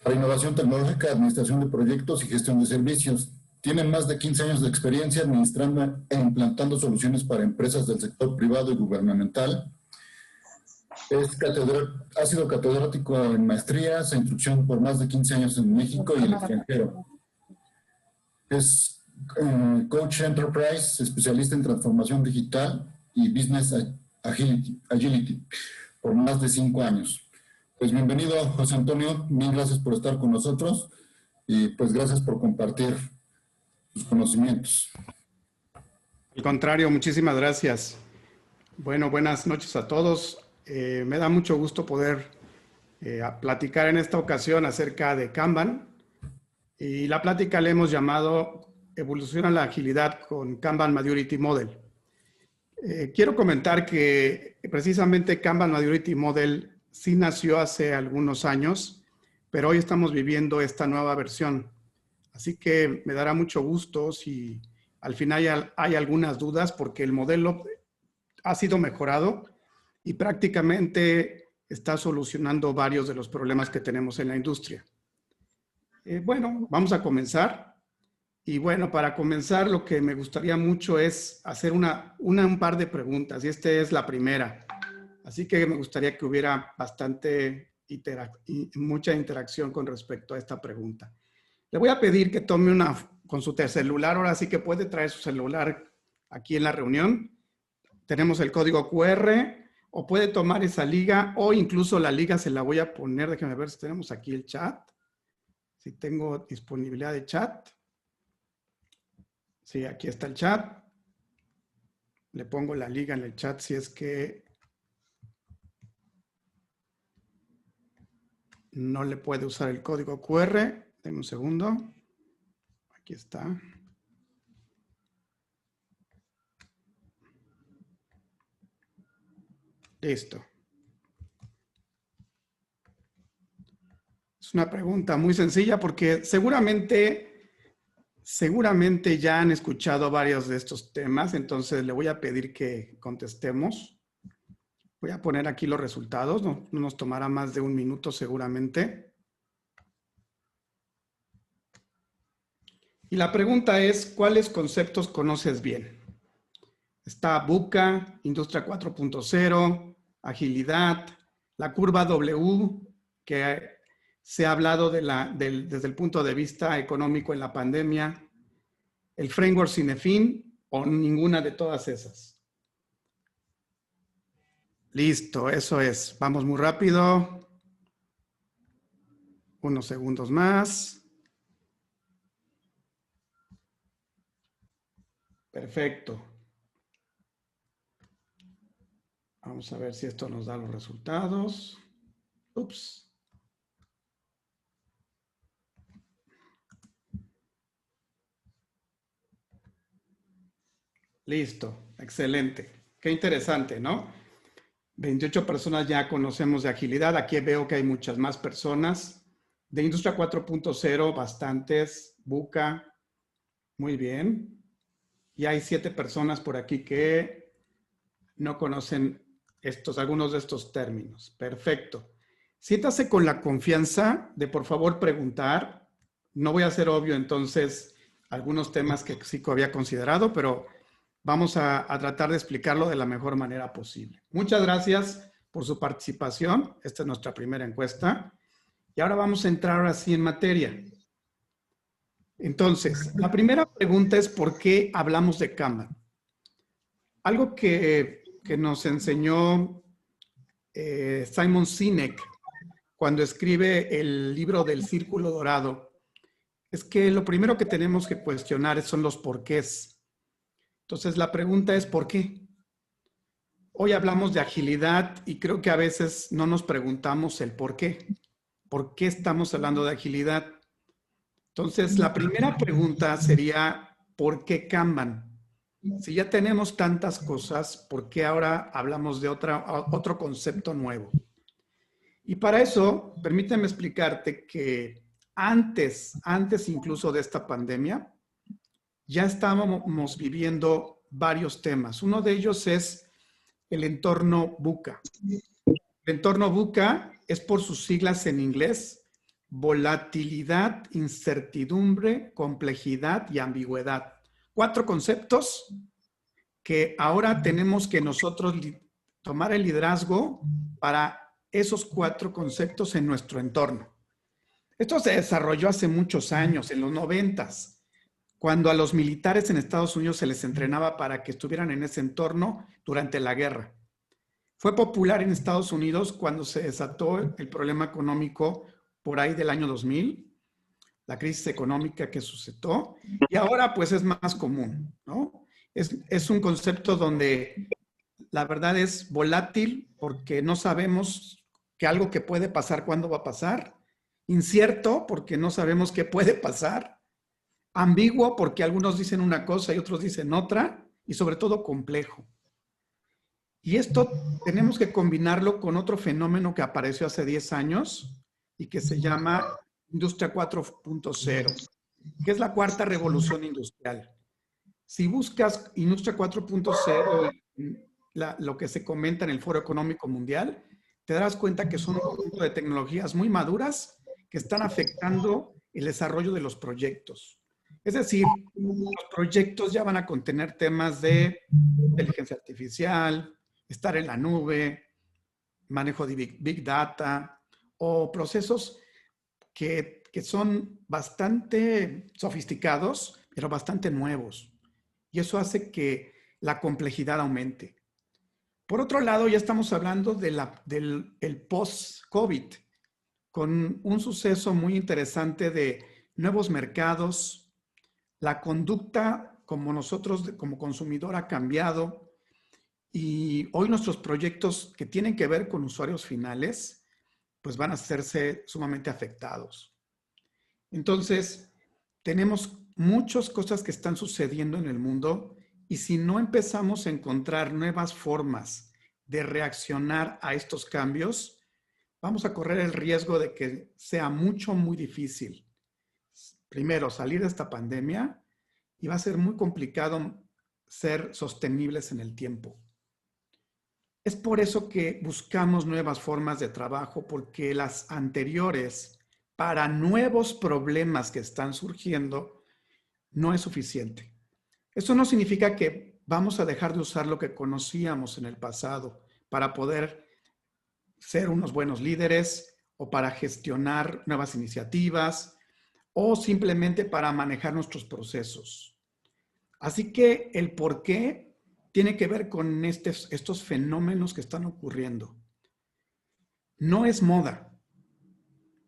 para innovación tecnológica, administración de proyectos y gestión de servicios. Tiene más de 15 años de experiencia administrando e implantando soluciones para empresas del sector privado y gubernamental. Ha sido catedrático en maestrías e instrucción por más de 15 años en México y el extranjero. Es coach enterprise, especialista en transformación digital y business agility por más de 5 años. Pues bienvenido, José Antonio, mil gracias por estar con nosotros y pues gracias por compartir sus conocimientos. Al contrario, muchísimas gracias. Bueno, buenas noches a todos. Me da mucho gusto poder platicar en esta ocasión acerca de Kanban. Y la plática le hemos llamado Evoluciona la agilidad con Kanban Maturity Model. Quiero comentar que precisamente Kanban Maturity Model sí nació hace algunos años, pero hoy estamos viviendo esta nueva versión. Así que me dará mucho gusto si al final hay algunas dudas, porque el modelo ha sido mejorado y prácticamente está solucionando varios de los problemas que tenemos en la industria. Bueno, vamos a comenzar. Y bueno, para comenzar, lo que me gustaría mucho es hacer un par de preguntas. Y esta es la primera. Así que me gustaría que hubiera mucha interacción con respecto a esta pregunta. Le voy a pedir que tome con su celular. Ahora sí que puede traer su celular aquí en la reunión. Tenemos el código QR, o puede tomar esa liga, o incluso la liga se la voy a poner. Déjenme ver si tenemos aquí el chat. Si tengo disponibilidad de chat. Sí, aquí está el chat. Le pongo la liga en el chat si es que no le puede usar el código QR. Denme un segundo. Aquí está. Listo. Es una pregunta muy sencilla porque seguramente ya han escuchado varios de estos temas, entonces le voy a pedir que contestemos. Voy a poner aquí los resultados, no nos tomará más de un minuto seguramente. Y la pregunta es, ¿cuáles conceptos conoces bien? Está VUCA, Industria 4.0, agilidad, la curva W, que se ha hablado desde el punto de vista económico en la pandemia, el framework Cinefin o ninguna de todas esas. Listo, eso es. Vamos muy rápido. Unos segundos más. Perfecto. Vamos a ver si esto nos da los resultados. Ups. Listo, excelente. Qué interesante, ¿no? 28 personas ya conocemos de agilidad. Aquí veo que hay muchas más personas. De Industria 4.0, bastantes. VUCA, muy bien. Y hay 7 personas por aquí que no conocen algunos de estos términos. Perfecto. Siéntase con la confianza de, por favor, preguntar. No voy a hacer obvio, entonces, algunos temas que sí que había considerado, pero vamos a tratar de explicarlo de la mejor manera posible. Muchas gracias por su participación. Esta es nuestra primera encuesta. Y ahora vamos a entrar así en materia. Entonces, la primera pregunta es ¿por qué hablamos de Kanban? Algo que nos enseñó Simon Sinek cuando escribe el libro del Círculo Dorado es que lo primero que tenemos que cuestionar son los porqués. Entonces, la pregunta es ¿por qué? Hoy hablamos de agilidad y creo que a veces no nos preguntamos el por qué. ¿Por qué estamos hablando de agilidad? Entonces, la primera pregunta sería ¿por qué Kanban? Si ya tenemos tantas cosas, ¿por qué ahora hablamos de otro concepto nuevo? Y para eso, permíteme explicarte que antes incluso de esta pandemia, ya estábamos viviendo varios temas. Uno de ellos es el entorno VUCA. El entorno VUCA es por sus siglas en inglés: volatilidad, incertidumbre, complejidad y ambigüedad. 4 conceptos que ahora tenemos que nosotros tomar el liderazgo para esos 4 conceptos en nuestro entorno. Esto se desarrolló hace muchos años, en los 90s, cuando a los militares en Estados Unidos se les entrenaba para que estuvieran en ese entorno durante la guerra. Fue popular en Estados Unidos cuando se desató el problema económico por ahí del año 2000, la crisis económica que suscitó, y ahora pues es más común, ¿no? Es un concepto donde la verdad es volátil porque no sabemos que algo que puede pasar, cuándo va a pasar, incierto porque no sabemos qué puede pasar, ambiguo porque algunos dicen una cosa y otros dicen otra, y sobre todo complejo. Y esto tenemos que combinarlo con otro fenómeno que apareció hace 10 años y que se llama Industria 4.0, que es la 4ª revolución industrial. Si buscas Industria 4.0, lo que se comenta en el Foro Económico Mundial, te darás cuenta que son un conjunto de tecnologías muy maduras que están afectando el desarrollo de los proyectos. Es decir, los proyectos ya van a contener temas de inteligencia artificial, estar en la nube, manejo de Big Data o procesos que son bastante sofisticados, pero bastante nuevos. Y eso hace que la complejidad aumente. Por otro lado, ya estamos hablando del post-COVID, con un suceso muy interesante de nuevos mercados. La conducta como nosotros, como consumidor, ha cambiado. Y hoy nuestros proyectos que tienen que ver con usuarios finales, pues van a hacerse sumamente afectados. Entonces, tenemos muchas cosas que están sucediendo en el mundo y si no empezamos a encontrar nuevas formas de reaccionar a estos cambios, vamos a correr el riesgo de que sea muy difícil. Primero, salir de esta pandemia y va a ser muy complicado ser sostenibles en el tiempo. Es por eso que buscamos nuevas formas de trabajo, porque las anteriores, para nuevos problemas que están surgiendo, no es suficiente. Eso no significa que vamos a dejar de usar lo que conocíamos en el pasado para poder ser unos buenos líderes o para gestionar nuevas iniciativas o simplemente para manejar nuestros procesos. Así que el por qué tiene que ver con estos fenómenos que están ocurriendo. No es moda,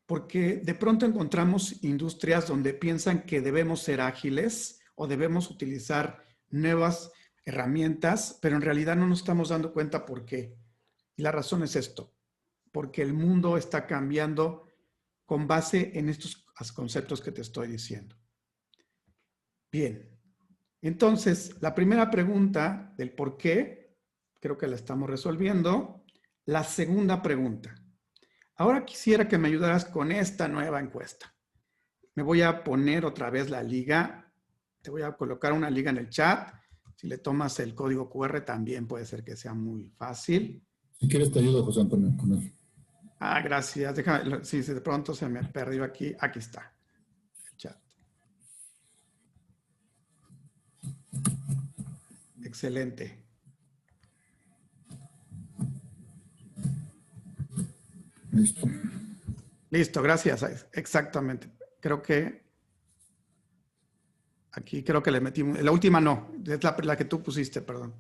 porque de pronto encontramos industrias donde piensan que debemos ser ágiles o debemos utilizar nuevas herramientas, pero en realidad no nos estamos dando cuenta por qué. Y la razón es esto, porque el mundo está cambiando con base en estos conceptos que te estoy diciendo. Bien, entonces la primera pregunta del por qué, creo que la estamos resolviendo. La segunda pregunta. Ahora quisiera que me ayudaras con esta nueva encuesta. Me voy a poner otra vez la liga. Te voy a colocar una liga en el chat. Si le tomas el código QR también puede ser que sea muy fácil. Si quieres te ayudo, José Antonio, con eso. Ah, gracias. Déjame, si de pronto se me perdió aquí. Aquí está. El chat. Excelente. Listo. Listo, gracias. Exactamente. Creo que aquí le metimos. La última no, es la que tú pusiste, perdón.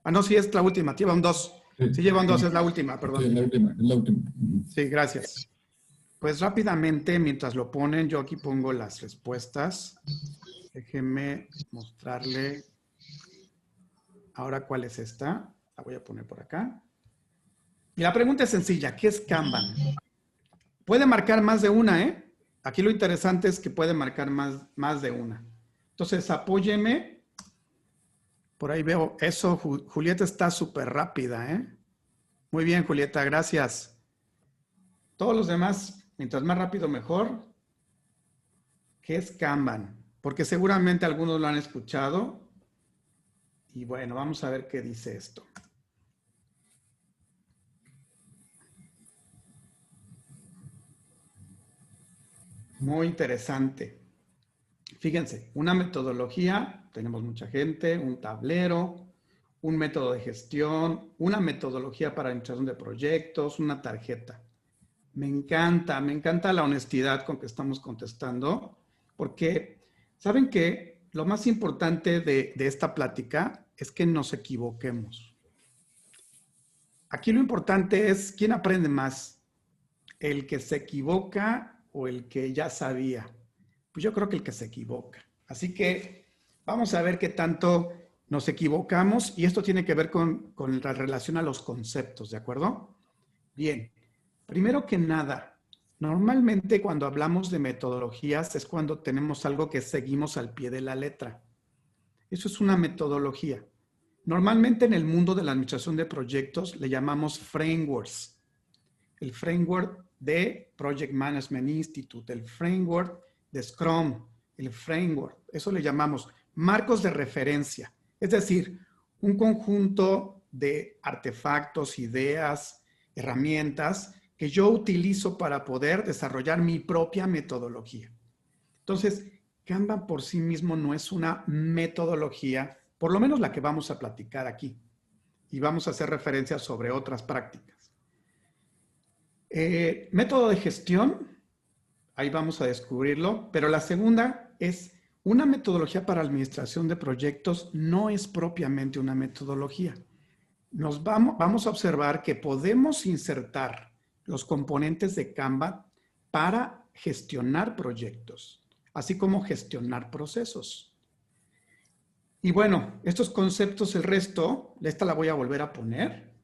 Ah, no, sí es la última. Llevan 2. Sí, llevan 2, es la última, perdón. Sí, es la última. Sí, gracias. Pues rápidamente, mientras lo ponen, yo aquí pongo las respuestas. Déjenme mostrarle ahora cuál es esta. La voy a poner por acá. Y la pregunta es sencilla. ¿Qué es Kanban? Puede marcar más de una, ¿eh? Aquí lo interesante es que puede marcar más de una. Entonces, apóyeme. Por ahí veo eso. Julieta está súper rápida, ¿eh? Muy bien, Julieta, gracias. Todos los demás, mientras más rápido, mejor. ¿Qué es Kanban? Porque seguramente algunos lo han escuchado. Y bueno, vamos a ver qué dice esto. Muy interesante. Fíjense, una metodología, tenemos mucha gente, un tablero, un método de gestión, una metodología para administración de proyectos, una tarjeta. Me encanta la honestidad con que estamos contestando, porque saben que lo más importante de esta plática es que nos equivoquemos. Aquí lo importante es quién aprende más, el que se equivoca o el que ya sabía. Pues yo creo que el que se equivoca. Así que vamos a ver qué tanto nos equivocamos y esto tiene que ver con la relación a los conceptos, ¿de acuerdo? Bien, primero que nada, normalmente cuando hablamos de metodologías es cuando tenemos algo que seguimos al pie de la letra. Eso es una metodología. Normalmente en el mundo de la administración de proyectos le llamamos frameworks. El framework de Project Management Institute, el framework de Scrum, el framework, eso le llamamos marcos de referencia. Es decir, un conjunto de artefactos, ideas, herramientas que yo utilizo para poder desarrollar mi propia metodología. Entonces, Kanban por sí mismo no es una metodología, por lo menos la que vamos a platicar aquí. Y vamos a hacer referencias sobre otras prácticas. Método de gestión, ahí vamos a descubrirlo, pero la segunda es una metodología para administración de proyectos, no es propiamente una metodología. Vamos a observar que podemos insertar los componentes de Kanban para gestionar proyectos, así como gestionar procesos. Y bueno, estos conceptos, el resto, esta la voy a volver a poner,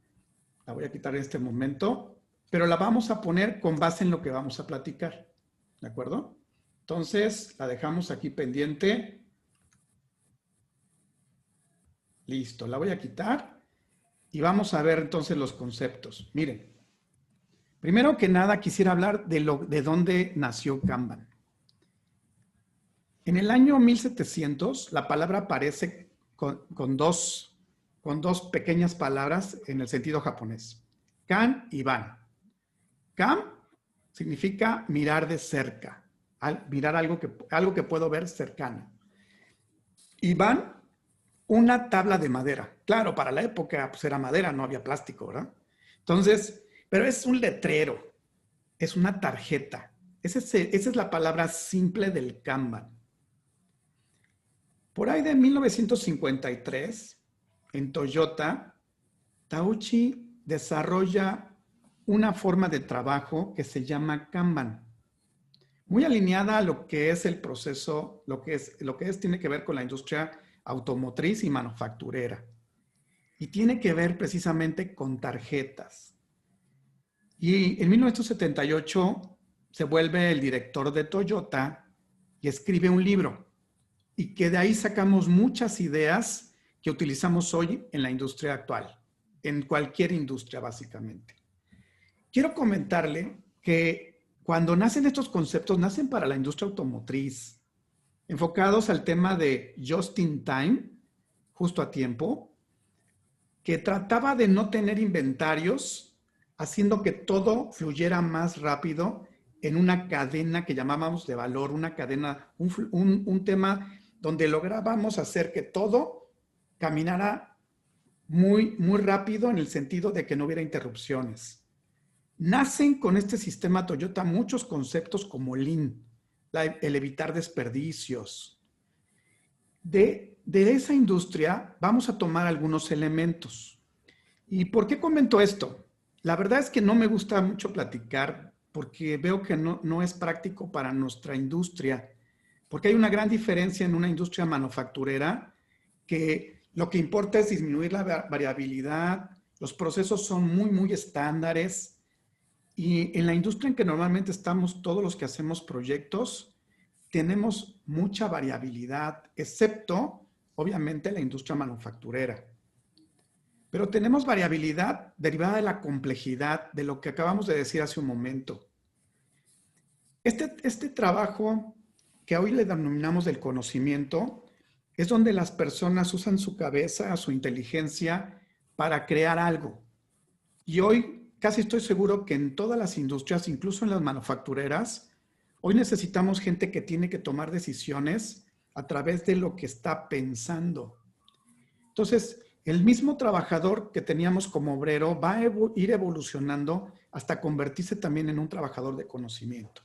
la voy a quitar en este momento, pero la vamos a poner con base en lo que vamos a platicar, ¿de acuerdo? Entonces, la dejamos aquí pendiente. Listo, la voy a quitar y vamos a ver entonces los conceptos. Miren, primero que nada quisiera hablar de dónde nació Kanban. En el año 1700, la palabra aparece con dos pequeñas palabras en el sentido japonés. Kan y Ban. Kan significa mirar de cerca, mirar algo que puedo ver cercano. Y Ban, una tabla de madera. Claro, para la época pues era madera, no había plástico, ¿verdad? Entonces, pero es un letrero, es una tarjeta. Esa es la palabra simple del Kanban. Por ahí de 1953, en Toyota, Tauchi desarrolla una forma de trabajo que se llama Kanban, muy alineada a lo que es el proceso, tiene que ver con la industria automotriz y manufacturera. Y tiene que ver precisamente con tarjetas. Y en 1978 se vuelve el director de Toyota y escribe un libro. Y que de ahí sacamos muchas ideas que utilizamos hoy en la industria actual, en cualquier industria básicamente. Quiero comentarle que cuando nacen estos conceptos, nacen para la industria automotriz, enfocados al tema de just in time, justo a tiempo, que trataba de no tener inventarios, haciendo que todo fluyera más rápido en una cadena que llamábamos de valor, una cadena, un tema donde lográbamos hacer que todo caminara muy, muy rápido en el sentido de que no hubiera interrupciones. Nacen con este sistema Toyota muchos conceptos como Lean, el evitar desperdicios. De esa industria vamos a tomar algunos elementos. ¿Y por qué comento esto? La verdad es que no me gusta mucho platicar porque veo que no es práctico para nuestra industria. Porque hay una gran diferencia en una industria manufacturera que lo que importa es disminuir la variabilidad, los procesos son muy, muy estándares y en la industria en que normalmente estamos todos los que hacemos proyectos, tenemos mucha variabilidad, excepto, obviamente, la industria manufacturera. Pero tenemos variabilidad derivada de la complejidad, de lo que acabamos de decir hace un momento. Este trabajo que hoy le denominamos del conocimiento, es donde las personas usan su cabeza, su inteligencia para crear algo. Y hoy casi estoy seguro que en todas las industrias, incluso en las manufactureras, Hoy necesitamos gente que tiene que tomar decisiones a través de lo que está pensando. Entonces, el mismo trabajador que teníamos como obrero va a ir evolucionando hasta convertirse también en un trabajador de conocimiento.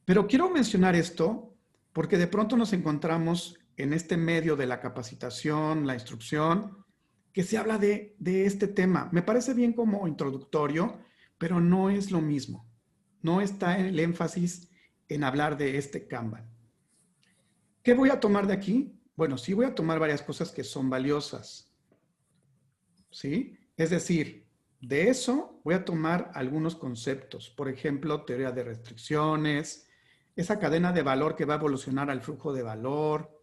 Pero quiero mencionar esto porque de pronto nos encontramos en este medio de la capacitación, la instrucción, que se habla de este tema. Me parece bien como introductorio, pero no es lo mismo. No está el énfasis en hablar de este Kanban. ¿Qué voy a tomar de aquí? Bueno, sí voy a tomar varias cosas que son valiosas. ¿Sí? Es decir, de eso voy a tomar algunos conceptos. Por ejemplo, teoría de restricciones, esa cadena de valor que va a evolucionar al flujo de valor.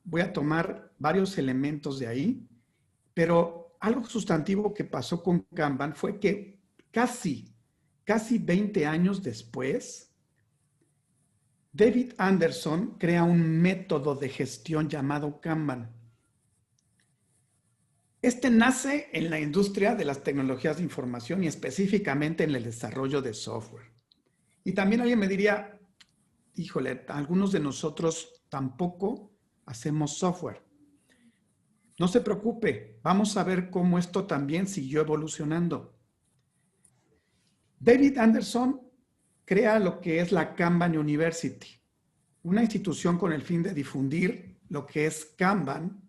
Voy a tomar varios elementos de ahí, pero algo sustantivo que pasó con Kanban fue que casi 20 años después, David Anderson crea un método de gestión llamado Kanban. Este nace en la industria de las tecnologías de información y específicamente en el desarrollo de software. Y también alguien me diría, híjole, algunos de nosotros tampoco hacemos software. No se preocupe, vamos a ver cómo esto también siguió evolucionando. David Anderson crea lo que es la Kanban University, una institución con el fin de difundir lo que es Kanban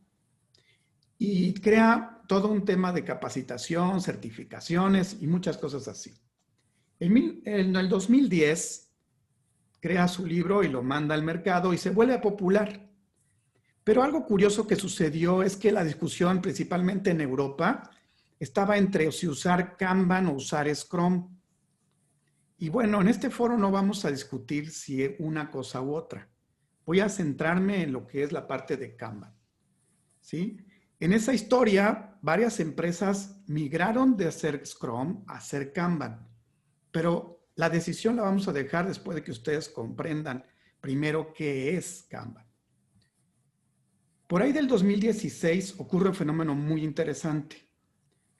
y crea todo un tema de capacitación, certificaciones y muchas cosas así. En el 2010 crea su libro y lo manda al mercado y se vuelve popular. Pero algo curioso que sucedió es que la discusión, principalmente en Europa, estaba entre si usar Kanban o usar Scrum. Y bueno, en este foro no vamos a discutir si es una cosa u otra. Voy a centrarme en lo que es la parte de Kanban. ¿Sí? En esa historia, varias empresas migraron de hacer Scrum a hacer Kanban. Pero la decisión la vamos a dejar después de que ustedes comprendan primero qué es Kanban. Por ahí del 2016 ocurre un fenómeno muy interesante.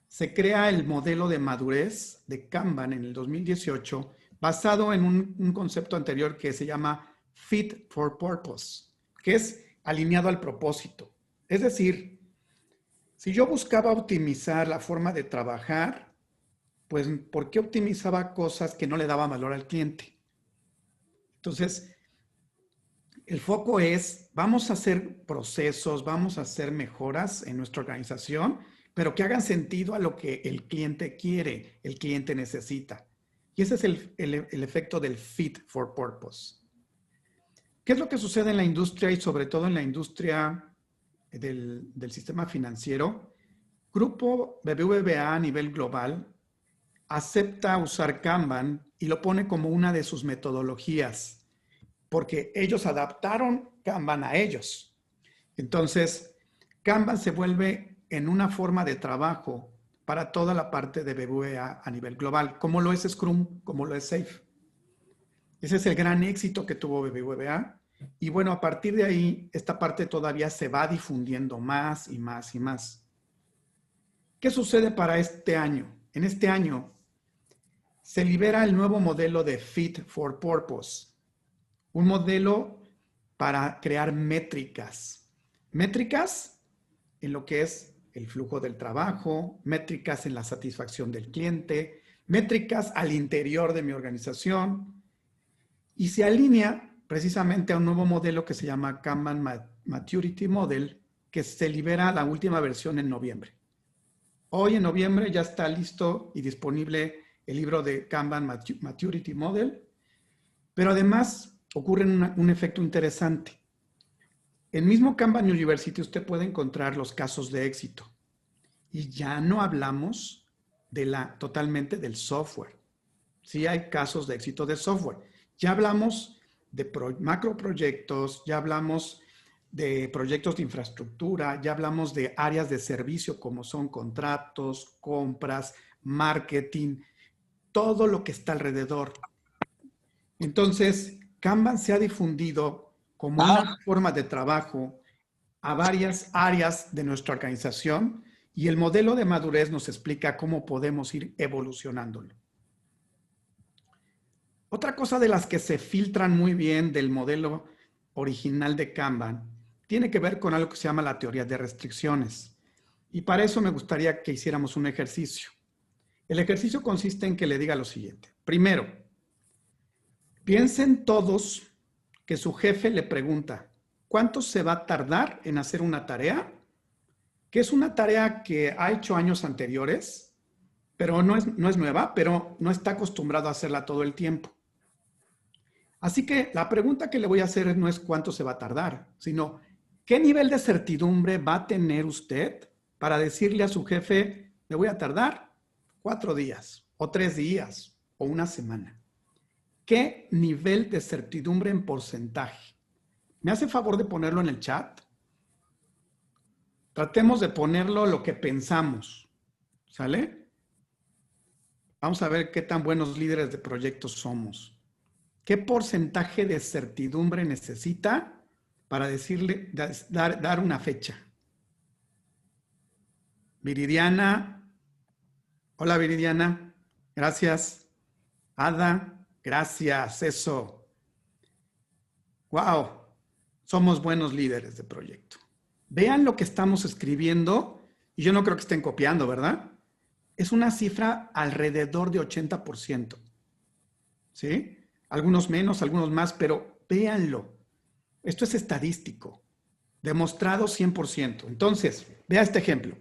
Se crea el modelo de madurez de Kanban en el 2018 basado en un concepto anterior que se llama Fit for Purpose, que es alineado al propósito. Es decir, si yo buscaba optimizar la forma de trabajar, pues ¿por qué optimizaba cosas que no le daban valor al cliente? Entonces, el foco es, vamos a hacer procesos, vamos a hacer mejoras en nuestra organización, pero que hagan sentido a lo que el cliente quiere, el cliente necesita. Y ese es el efecto del fit for purpose. ¿Qué es lo que sucede en la industria y sobre todo en la industria del sistema financiero? Grupo BBVA a nivel global acepta usar Kanban y lo pone como una de sus metodologías, porque ellos adaptaron Kanban a ellos. Entonces, Kanban se vuelve en una forma de trabajo para toda la parte de BBVA a nivel global, como lo es Scrum, como lo es Safe. Ese es el gran éxito que tuvo BBVA. Y bueno, a partir de ahí, esta parte todavía se va difundiendo más y más y más. ¿Qué sucede para este año? En este año se libera el nuevo modelo de Fit for Purpose, un modelo para crear métricas. Métricas en lo que es el flujo del trabajo, métricas en la satisfacción del cliente, métricas al interior de mi organización, y se alinea precisamente a un nuevo modelo que se llama Kanban Maturity Model, que se libera la última versión en noviembre. Hoy en noviembre ya está listo y disponible el libro de Kanban Maturity Model, pero además ocurre un efecto interesante. En mismo Kanban University usted puede encontrar los casos de éxito y ya no hablamos totalmente del software. Sí hay casos de éxito de software. Ya hablamos de macroproyectos, ya hablamos de proyectos de infraestructura, ya hablamos de áreas de servicio como son contratos, compras, marketing, todo lo que está alrededor. Entonces, Kanban se ha difundido como una forma de trabajo a varias áreas de nuestra organización y el modelo de madurez nos explica cómo podemos ir evolucionándolo. Otra cosa de las que se filtran muy bien del modelo original de Kanban tiene que ver con algo que se llama la teoría de restricciones. Y para eso me gustaría que hiciéramos un ejercicio. El ejercicio consiste en que le diga lo siguiente. Primero, piensen todos que su jefe le pregunta, ¿cuánto se va a tardar en hacer una tarea? Que es una tarea que ha hecho años anteriores, pero no es nueva, pero no está acostumbrado a hacerla todo el tiempo. Así que la pregunta que le voy a hacer no es cuánto se va a tardar, sino qué nivel de certidumbre va a tener usted para decirle a su jefe, me voy a tardar 4 días, o 3 días, o una semana. ¿Qué nivel de certidumbre en porcentaje? ¿Me hace favor de ponerlo en el chat? Tratemos de ponerlo lo que pensamos, ¿sale? Vamos a ver qué tan buenos líderes de proyectos somos. ¿Qué porcentaje de certidumbre necesita para decirle, dar una fecha? Viridiana. Hola, Viridiana. Gracias. Ada. Gracias. Eso. Wow. Somos buenos líderes de proyecto. Vean lo que estamos escribiendo y yo no creo que estén copiando, ¿verdad? Es una cifra alrededor de 80%. ¿Sí? Algunos menos, algunos más, pero véanlo. Esto es estadístico, demostrado 100%. Entonces, vea este ejemplo.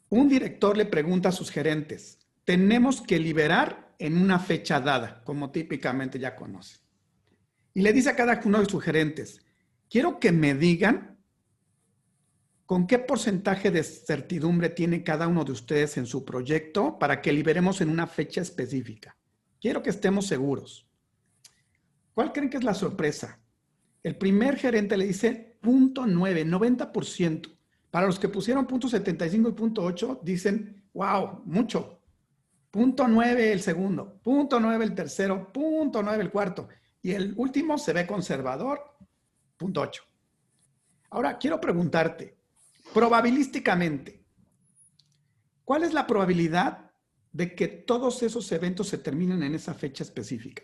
Un director le pregunta a sus gerentes, tenemos que liberar en una fecha dada, como típicamente ya conocen. Y le dice a cada uno de sus gerentes, quiero que me digan con qué porcentaje de certidumbre tiene cada uno de ustedes en su proyecto para que liberemos en una fecha específica. Quiero que estemos seguros. ¿Cuál creen que es la sorpresa? El primer gerente le dice 0.9, 90%. Para los que pusieron 0.75 y 0.8, dicen, wow, mucho. 0.9 el segundo, 0.9 el tercero, 0.9 el cuarto. Y el último se ve conservador, 0.8. Ahora, quiero preguntarte, probabilísticamente, ¿cuál es la probabilidad de que todos esos eventos se terminen en esa fecha específica?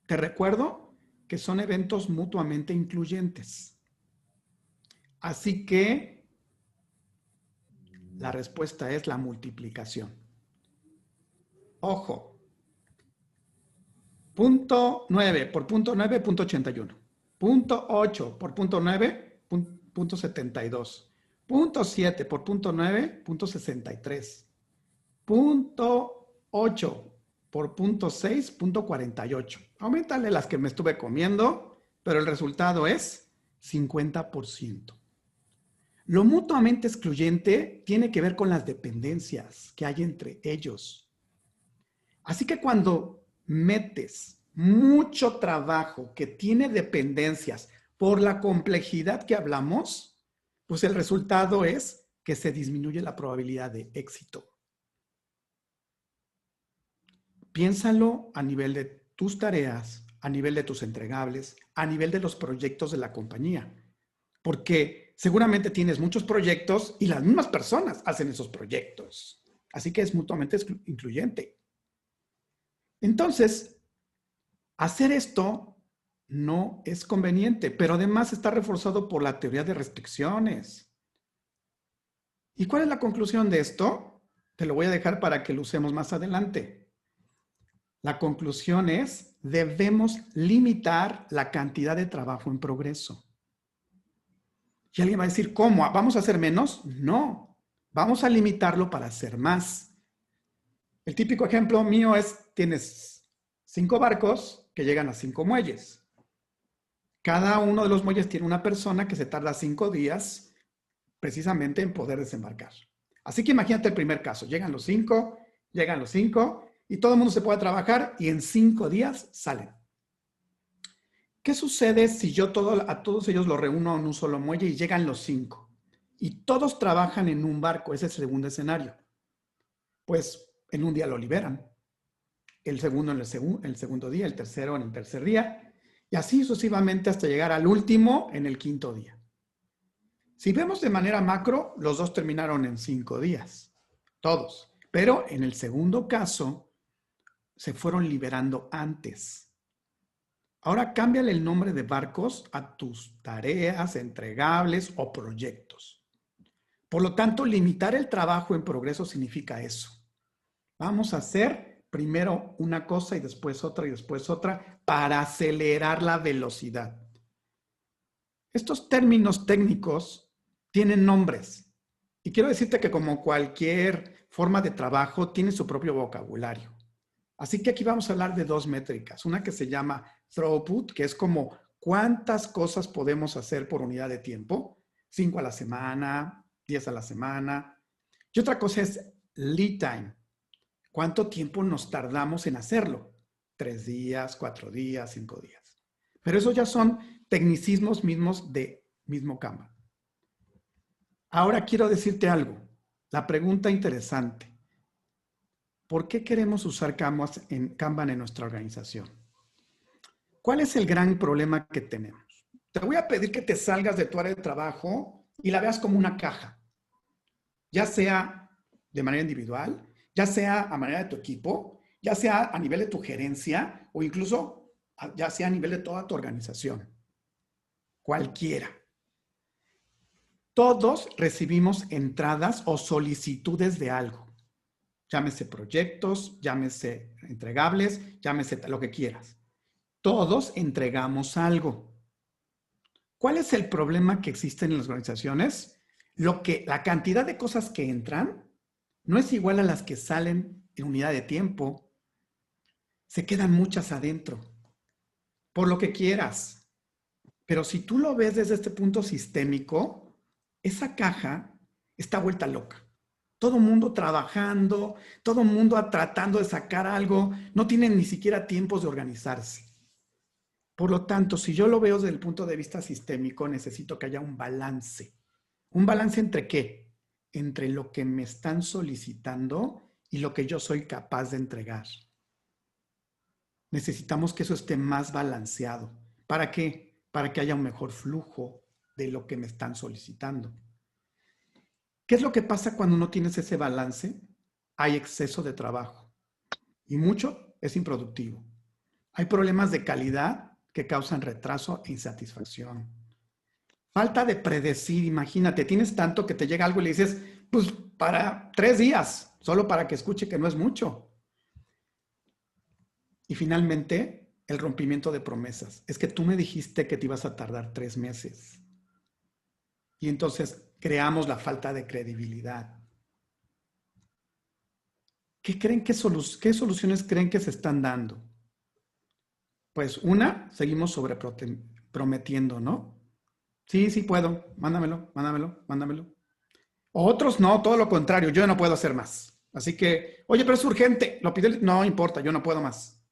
Te recuerdo que son eventos mutuamente incluyentes. Así que la respuesta es la multiplicación. Ojo. 0.9 por 0.9, 0.81. 0.8 por 0.9, 0.72. 0.7 por 0.9, 0.63. 0.8 por 0.6, 0.48. Auméntale las que me estuve comiendo, pero el resultado es 50%. Lo mutuamente excluyente tiene que ver con las dependencias que hay entre ellos. Así que cuando metes mucho trabajo que tiene dependencias por la complejidad que hablamos, pues el resultado es que se disminuye la probabilidad de éxito. Piénsalo a nivel de tus tareas, a nivel de tus entregables, a nivel de los proyectos de la compañía. Porque seguramente tienes muchos proyectos y las mismas personas hacen esos proyectos. Así que es mutuamente incluyente. Entonces, hacer esto no es conveniente, pero además está reforzado por la teoría de restricciones. ¿Y cuál es la conclusión de esto? Te lo voy a dejar para que lo usemos más adelante. La conclusión es, debemos limitar la cantidad de trabajo en progreso. Y alguien va a decir, ¿cómo? ¿Vamos a hacer menos? No, vamos a limitarlo para hacer más. El típico ejemplo mío es, tienes 5 barcos que llegan a 5 muelles. Cada uno de los muelles tiene una persona que se tarda 5 días precisamente en poder desembarcar. Así que imagínate el primer caso, llegan los 5 y todo el mundo se puede trabajar y en 5 días salen. ¿Qué sucede si yo a todos ellos los reúno en un solo muelle y llegan los 5? Y todos trabajan en un barco, ese es el segundo escenario. Pues en un día lo liberan. El segundo en el segundo día, el tercero en el tercer día, y así sucesivamente hasta llegar al último en el quinto día. Si vemos de manera macro, los dos terminaron en 5 días, todos. Pero en el segundo caso, se fueron liberando antes. Ahora cámbiale el nombre de barcos a tus tareas, entregables o proyectos. Por lo tanto, limitar el trabajo en progreso significa eso. Vamos a hacer primero una cosa y después otra para acelerar la velocidad. Estos términos técnicos tienen nombres. Y quiero decirte que como cualquier forma de trabajo, tiene su propio vocabulario. Así que aquí vamos a hablar de dos métricas. Una que se llama throughput, que es como cuántas cosas podemos hacer por unidad de tiempo. 5 a la semana, 10 a la semana. Y otra cosa es lead time. ¿Cuánto tiempo nos tardamos en hacerlo? 3 días, 4 días, 5 días. Pero eso ya son tecnicismos mismos de mismo Kanban. Ahora quiero decirte algo. La pregunta interesante. ¿Por qué queremos usar Kanban en nuestra organización? ¿Cuál es el gran problema que tenemos? Te voy a pedir que te salgas de tu área de trabajo y la veas como una caja. Ya sea de manera individual, ya sea a manera de tu equipo, ya sea a nivel de tu gerencia o incluso ya sea a nivel de toda tu organización. Cualquiera. Todos recibimos entradas o solicitudes de algo. Llámese proyectos, llámese entregables, llámese lo que quieras. Todos entregamos algo. ¿Cuál es el problema que existe en las organizaciones? La cantidad de cosas que entran no es igual a las que salen en unidad de tiempo. Se quedan muchas adentro. Por lo que quieras. Pero si tú lo ves desde este punto sistémico, esa caja está vuelta loca. Todo el mundo trabajando, todo el mundo tratando de sacar algo, no tienen ni siquiera tiempos de organizarse. Por lo tanto, si yo lo veo desde el punto de vista sistémico, necesito que haya un balance. ¿Un balance entre qué? Entre lo que me están solicitando y lo que yo soy capaz de entregar. Necesitamos que eso esté más balanceado. ¿Para qué? Para que haya un mejor flujo de lo que me están solicitando. ¿Qué es lo que pasa cuando no tienes ese balance? Hay exceso de trabajo y mucho es improductivo. Hay problemas de calidad que causan retraso e insatisfacción. Falta de predecir, imagínate, tienes tanto que te llega algo y le dices, pues para 3 días, solo para que escuche que no es mucho. Y finalmente, el rompimiento de promesas. Es que tú me dijiste que te ibas a tardar 3 meses. Y entonces creamos la falta de credibilidad. ¿Qué soluciones creen que se están dando? Pues una, seguimos prometiendo, ¿no? Sí, sí puedo, mándamelo. Otros no, todo lo contrario, yo no puedo hacer más. Así que, oye, pero es urgente, lo pide, no importa, yo no puedo más.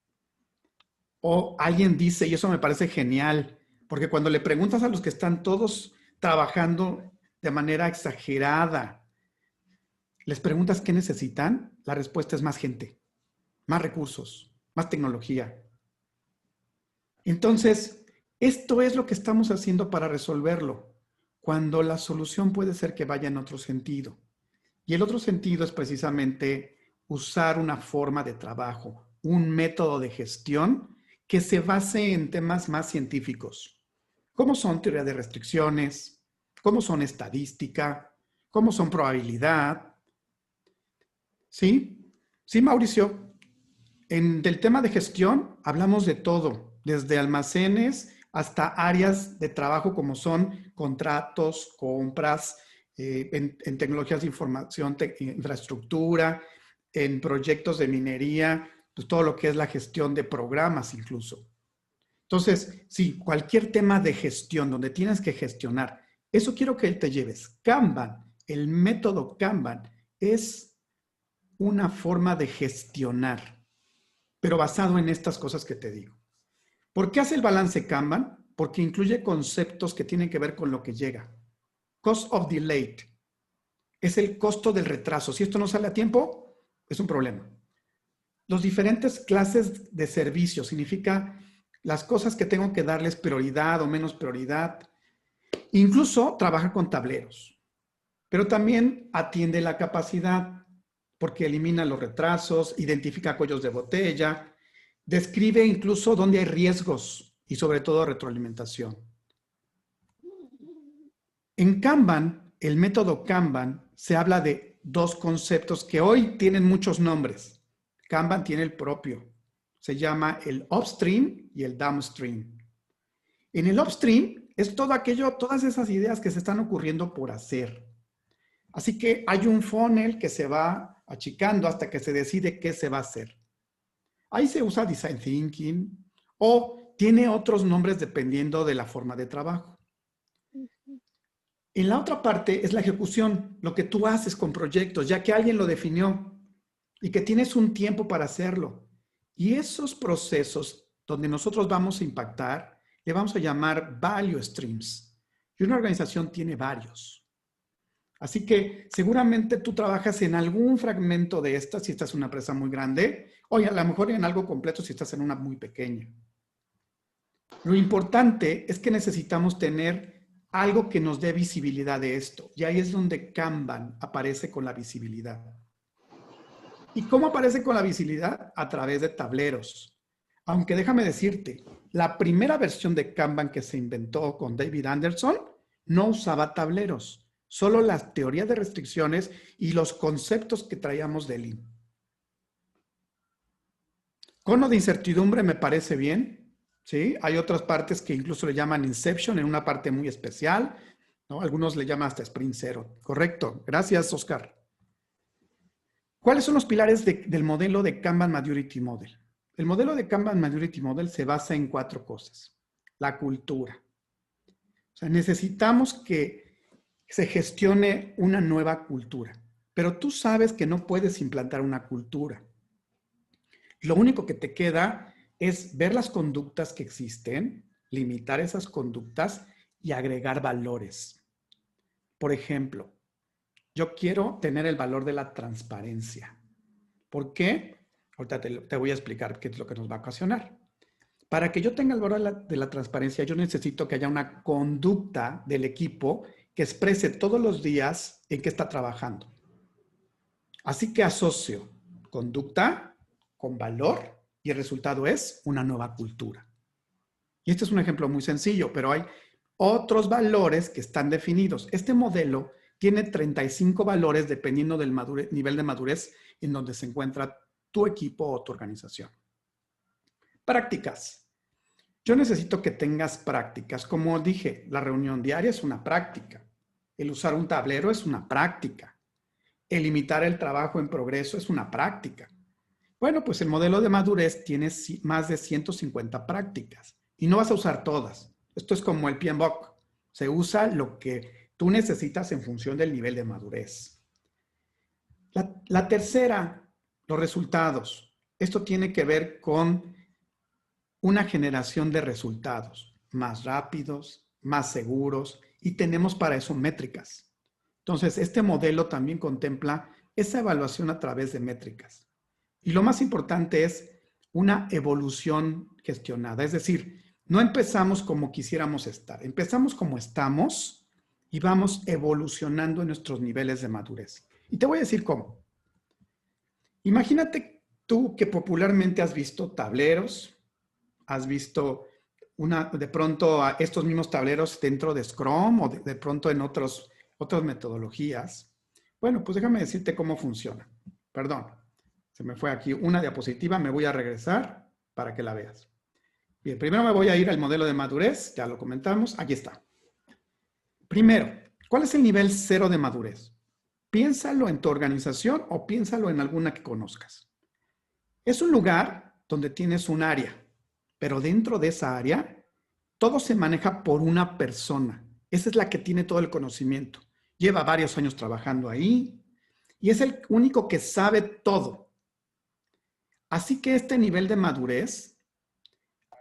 O alguien dice, y eso me parece genial, porque cuando le preguntas a los que están todos trabajando de manera exagerada, les preguntas qué necesitan, la respuesta es más gente, más recursos, más tecnología. Entonces, esto es lo que estamos haciendo para resolverlo, cuando la solución puede ser que vaya en otro sentido. Y el otro sentido es precisamente usar una forma de trabajo, un método de gestión que se base en temas más científicos, como son teoría de restricciones, como son estadística, como son probabilidad. ¿Sí? Sí, Mauricio. Del tema de gestión hablamos de todo, desde almacenes hasta áreas de trabajo como son contratos, compras, en tecnologías de información, infraestructura, en proyectos de minería, pues todo lo que es la gestión de programas incluso. Entonces, sí, cualquier tema de gestión donde tienes que gestionar, eso quiero que te lleves. Kanban, el método Kanban es una forma de gestionar, pero basado en estas cosas que te digo. ¿Por qué hace el balance Kanban? Porque incluye conceptos que tienen que ver con lo que llega. Cost of delay es el costo del retraso. Si esto no sale a tiempo, es un problema. Los diferentes clases de servicio significa las cosas que tengo que darles prioridad o menos prioridad. Incluso trabaja con tableros, pero también atiende la capacidad. porque elimina los retrasos, identifica cuellos de botella, describe incluso dónde hay riesgos y sobre todo retroalimentación. En Kanban, el método Kanban, se habla de dos conceptos que hoy tienen muchos nombres. Kanban tiene el propio. Se llama el upstream y el downstream. En el upstream es todo aquello, todas esas ideas que se están ocurriendo por hacer. Así que hay un funnel que se va achicando hasta que se decide qué se va a hacer. Ahí se usa Design Thinking o tiene otros nombres dependiendo de la forma de trabajo. En la otra parte es la ejecución, lo que tú haces con proyectos, ya que alguien lo definió y que tienes un tiempo para hacerlo. Y esos procesos donde nosotros vamos a impactar, le vamos a llamar value streams. Y una organización tiene varios. Así que seguramente tú trabajas en algún fragmento de estas si estás en una empresa muy grande, o a lo mejor en algo completo si estás en una muy pequeña. Lo importante es que necesitamos tener algo que nos dé visibilidad de esto. Y ahí es donde Kanban aparece con la visibilidad. ¿Y cómo aparece con la visibilidad? A través de tableros. Aunque déjame decirte, la primera versión de Kanban que se inventó con David Anderson no usaba tableros, solo las teorías de restricciones y los conceptos que traíamos de Lean. Cono de incertidumbre me parece bien, ¿sí? Hay otras partes que incluso le llaman Inception en una parte muy especial, ¿no? Algunos le llaman hasta Sprint Zero. Correcto. Gracias, Oscar. ¿Cuáles son los pilares del modelo de Kanban Maturity Model? El modelo de Kanban Maturity Model se basa en 4 cosas. La cultura. O sea, necesitamos que se gestione una nueva cultura. Pero tú sabes que no puedes implantar una cultura. Lo único que te queda es ver las conductas que existen, limitar esas conductas y agregar valores. Por ejemplo, yo quiero tener el valor de la transparencia. ¿Por qué? Ahorita te voy a explicar qué es lo que nos va a ocasionar. Para que yo tenga el valor de la transparencia, yo necesito que haya una conducta del equipo que exprese todos los días en qué está trabajando. Así que asocio conducta con valor y el resultado es una nueva cultura. Y este es un ejemplo muy sencillo, pero hay otros valores que están definidos. Este modelo tiene 35 valores dependiendo del nivel de madurez en donde se encuentra tu equipo o tu organización. Prácticas. Yo necesito que tengas prácticas. Como dije, la reunión diaria es una práctica. El usar un tablero es una práctica. El limitar el trabajo en progreso es una práctica. Bueno, pues el modelo de madurez tiene más de 150 prácticas y no vas a usar todas. Esto es como el PMBOK. Se usa lo que tú necesitas en función del nivel de madurez. La tercera, los resultados. Esto tiene que ver con una generación de resultados más rápidos, más seguros y tenemos para eso métricas. Entonces, este modelo también contempla esa evaluación a través de métricas. Y lo más importante es una evolución gestionada. Es decir, no empezamos como quisiéramos estar. Empezamos como estamos y vamos evolucionando en nuestros niveles de madurez. Y te voy a decir cómo. Imagínate tú que popularmente has visto tableros, has visto de pronto a estos mismos tableros dentro de Scrum o de pronto en otras metodologías. Bueno, pues déjame decirte cómo funciona. Perdón. Se me fue aquí una diapositiva, me voy a regresar para que la veas. Bien, primero me voy a ir al modelo de madurez, ya lo comentamos, aquí está. Primero, ¿cuál es el nivel 0 de madurez? Piénsalo en tu organización o piénsalo en alguna que conozcas. Es un lugar donde tienes un área, pero dentro de esa área, todo se maneja por una persona. Esa es la que tiene todo el conocimiento. Lleva varios años trabajando ahí y es el único que sabe todo. Así que este nivel de madurez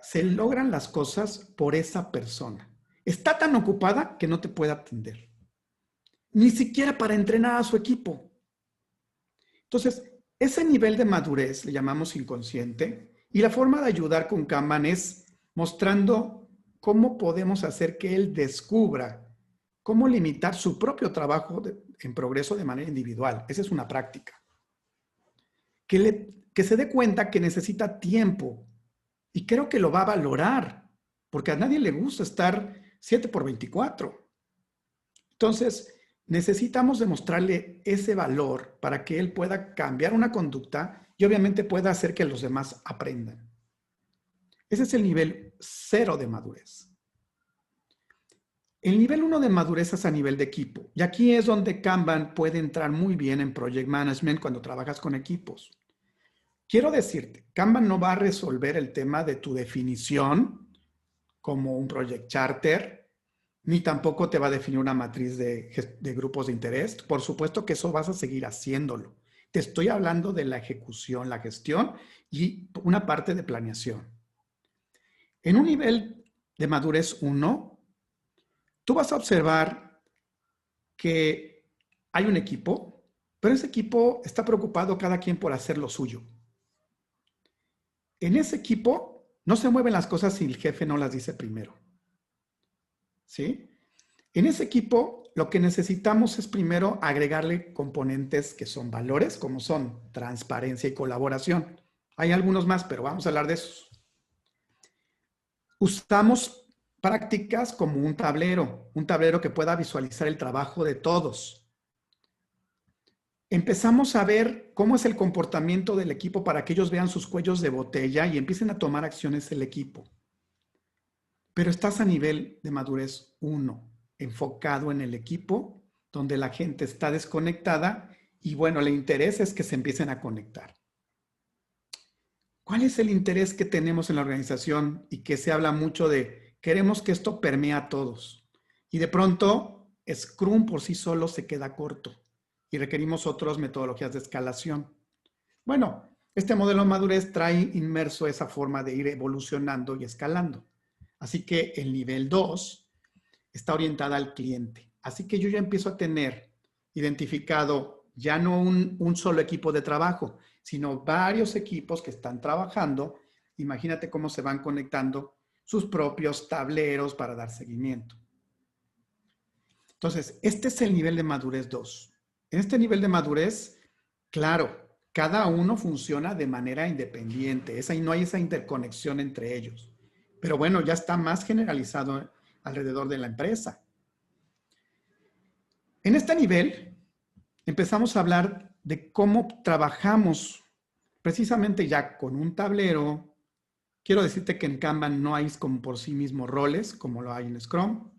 se logran las cosas por esa persona. Está tan ocupada que no te puede atender. Ni siquiera para entrenar a su equipo. Entonces, ese nivel de madurez le llamamos inconsciente y la forma de ayudar con Kanban es mostrando cómo podemos hacer que él descubra cómo limitar su propio trabajo en progreso de manera individual. Esa es una práctica. que se dé cuenta que necesita tiempo y creo que lo va a valorar porque a nadie le gusta estar 7x24. Entonces, necesitamos demostrarle ese valor para que él pueda cambiar una conducta y obviamente pueda hacer que los demás aprendan. Ese es el nivel 0 de madurez. El nivel 1 de madurez es a nivel de equipo. Y aquí es donde Kanban puede entrar muy bien en Project Management cuando trabajas con equipos. Quiero decirte, Kanban no va a resolver el tema de tu definición como un Project Charter, ni tampoco te va a definir una matriz de grupos de interés. Por supuesto que eso vas a seguir haciéndolo. Te estoy hablando de la ejecución, la gestión y una parte de planeación. En un nivel de madurez 1, tú vas a observar que hay un equipo, pero ese equipo está preocupado cada quien por hacer lo suyo. En ese equipo no se mueven las cosas si el jefe no las dice primero. ¿Sí? En ese equipo lo que necesitamos es primero agregarle componentes que son valores, como son transparencia y colaboración. Hay algunos más, pero vamos a hablar de esos. Usamos prácticas como un tablero que pueda visualizar el trabajo de todos. Empezamos a ver cómo es el comportamiento del equipo para que ellos vean sus cuellos de botella y empiecen a tomar acciones el equipo. Pero estás a nivel de madurez 1, enfocado en el equipo, donde la gente está desconectada y bueno, el interés es que se empiecen a conectar. ¿Cuál es el interés que tenemos en la organización y que se habla mucho de queremos que esto permee a todos? Y de pronto, Scrum por sí solo se queda corto y requerimos otras metodologías de escalación. Bueno, este modelo de madurez trae inmerso esa forma de ir evolucionando y escalando. Así que el nivel 2 está orientada al cliente. Así que yo ya empiezo a tener identificado ya no un solo equipo de trabajo, sino varios equipos que están trabajando. Imagínate cómo se van conectando sus propios tableros para dar seguimiento. Entonces, este es el nivel de madurez 2. En este nivel de madurez, claro, cada uno funciona de manera independiente. No hay esa interconexión entre ellos. Pero bueno, ya está más generalizado alrededor de la empresa. En este nivel, empezamos a hablar de cómo trabajamos precisamente ya con un tablero. Quiero decirte que en Kanban no hay como por sí mismos roles, como lo hay en Scrum.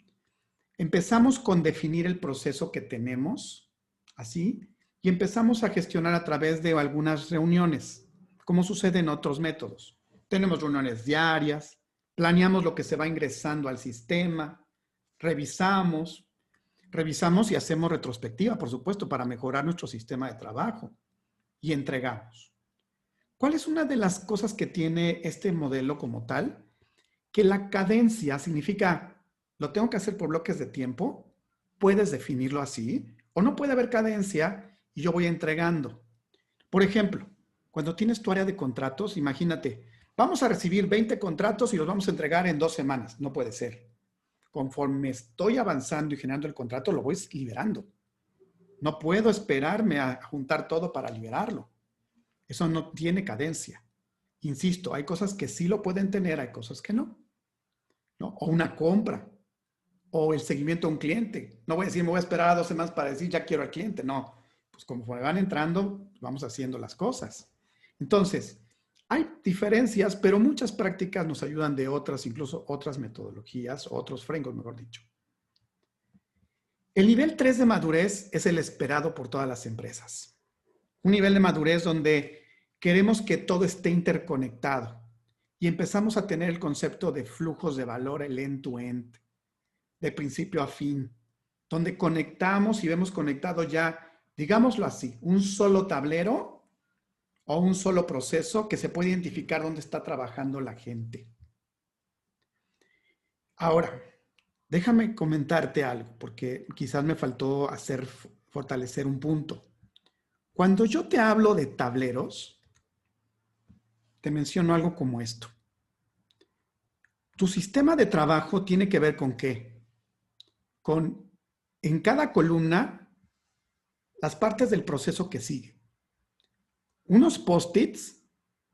Empezamos con definir el proceso que tenemos, así, y empezamos a gestionar a través de algunas reuniones, como sucede en otros métodos. Tenemos reuniones diarias, planeamos lo que se va ingresando al sistema, revisamos y hacemos retrospectiva, por supuesto, para mejorar nuestro sistema de trabajo y entregamos. ¿Cuál es una de las cosas que tiene este modelo como tal? Que la cadencia significa, lo tengo que hacer por bloques de tiempo, puedes definirlo así, o no puede haber cadencia y yo voy entregando. Por ejemplo, cuando tienes tu área de contratos, imagínate, vamos a recibir 20 contratos y los vamos a entregar en 2 semanas. No puede ser. Conforme estoy avanzando y generando el contrato, lo voy liberando. No puedo esperarme a juntar todo para liberarlo. Eso no tiene cadencia. Insisto, hay cosas que sí lo pueden tener, hay cosas que no. ¿No? O una compra, o el seguimiento a un cliente. No voy a decir, me voy a esperar a 2 semanas para decir, ya quiero al cliente. No, pues como van entrando, vamos haciendo las cosas. Entonces, hay diferencias, pero muchas prácticas nos ayudan de otras, incluso otras metodologías, otros frameworks, mejor dicho. El nivel 3 de madurez es el esperado por todas las empresas. Un nivel de madurez donde queremos que todo esté interconectado y empezamos a tener el concepto de flujos de valor, el end-to-end, de principio a fin, donde conectamos y vemos conectado ya, digámoslo así, un solo tablero o un solo proceso que se puede identificar dónde está trabajando la gente. Ahora, déjame comentarte algo, porque quizás me faltó fortalecer un punto. Cuando yo te hablo de tableros, te menciono algo como esto. Tu sistema de trabajo tiene que ver con qué? Con, en cada columna, las partes del proceso que sigue. unos post-its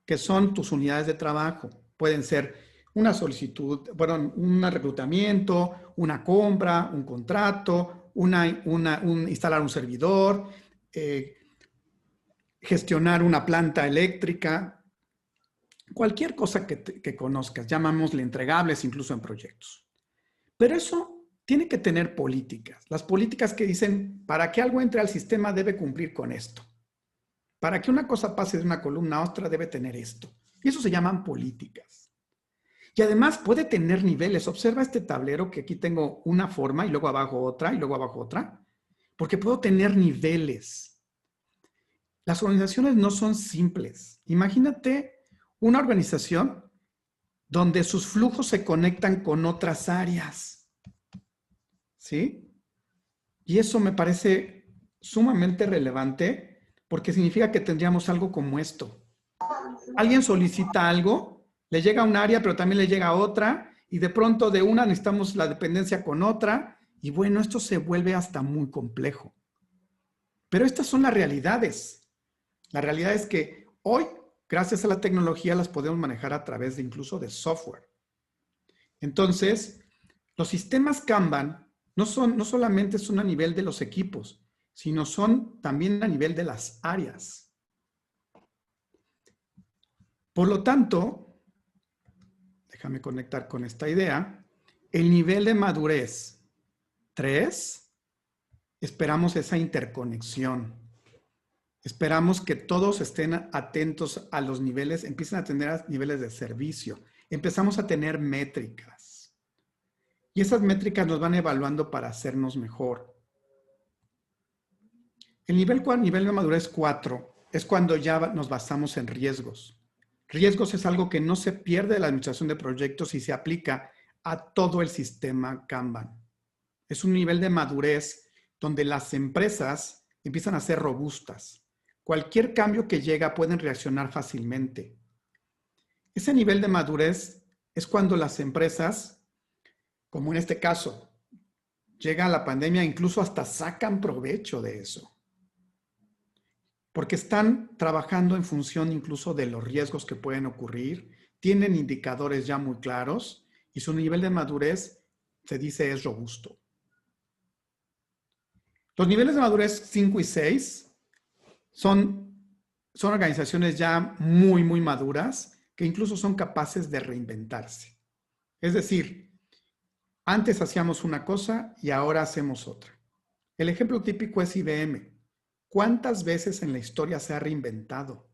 que son tus unidades de trabajo. Pueden ser una solicitud, bueno, un reclutamiento, una compra, un contrato, instalar un servidor, gestionar una planta eléctrica, cualquier cosa que conozcas, llamámosle entregables incluso en proyectos. Pero eso tiene que tener políticas. Las políticas que dicen, para que algo entre al sistema debe cumplir con esto. Para que una cosa pase de una columna a otra debe tener esto. Y eso se llaman políticas. Y además puede tener niveles. Observa este tablero que aquí tengo una forma y luego abajo otra y luego abajo otra. Porque puedo tener niveles. Las organizaciones no son simples. Imagínate una organización donde sus flujos se conectan con otras áreas. ¿Sí? Y eso me parece sumamente relevante porque significa que tendríamos algo como esto. Alguien solicita algo, le llega a un área, pero también le llega a otra, y de pronto de una necesitamos la dependencia con otra, y bueno, esto se vuelve hasta muy complejo. Pero estas son las realidades. La realidad es que hoy, gracias a la tecnología, las podemos manejar a través de incluso de software. Entonces, los sistemas Kanban no solamente son a nivel de los equipos, sino son también a nivel de las áreas. Por lo tanto, déjame conectar con esta idea, el nivel de madurez 3, esperamos esa interconexión. Esperamos que todos estén atentos a los niveles, empiecen a tener niveles de servicio. Empezamos a tener métricas. Y esas métricas nos van evaluando para hacernos mejor. El nivel de madurez 4 es cuando ya nos basamos en riesgos. Riesgos es algo que no se pierde de la administración de proyectos y se aplica a todo el sistema Kanban. Es un nivel de madurez donde las empresas empiezan a ser robustas. Cualquier cambio que llega pueden reaccionar fácilmente. Ese nivel de madurez es cuando las empresas, como en este caso, llega la pandemia, incluso hasta sacan provecho de eso. Porque están trabajando en función incluso de los riesgos que pueden ocurrir, tienen indicadores ya muy claros y su nivel de madurez, se dice, es robusto. Los niveles de madurez 5 y 6 son organizaciones ya muy, muy maduras que incluso son capaces de reinventarse. Es decir, antes hacíamos una cosa y ahora hacemos otra. El ejemplo típico es IBM. ¿Cuántas veces en la historia se ha reinventado?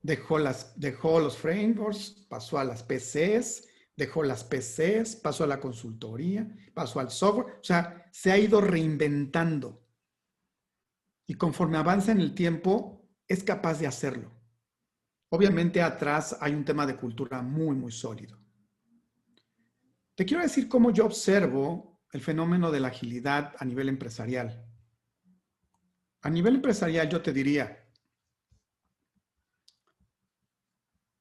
Dejó los frameworks, pasó a las PCs, dejó las PCs, pasó a la consultoría, pasó al software. O sea, se ha ido reinventando. Y conforme avanza en el tiempo, es capaz de hacerlo. Obviamente atrás hay un tema de cultura muy, muy sólido. Te quiero decir cómo yo observo el fenómeno de la agilidad a nivel empresarial. A nivel empresarial yo te diría,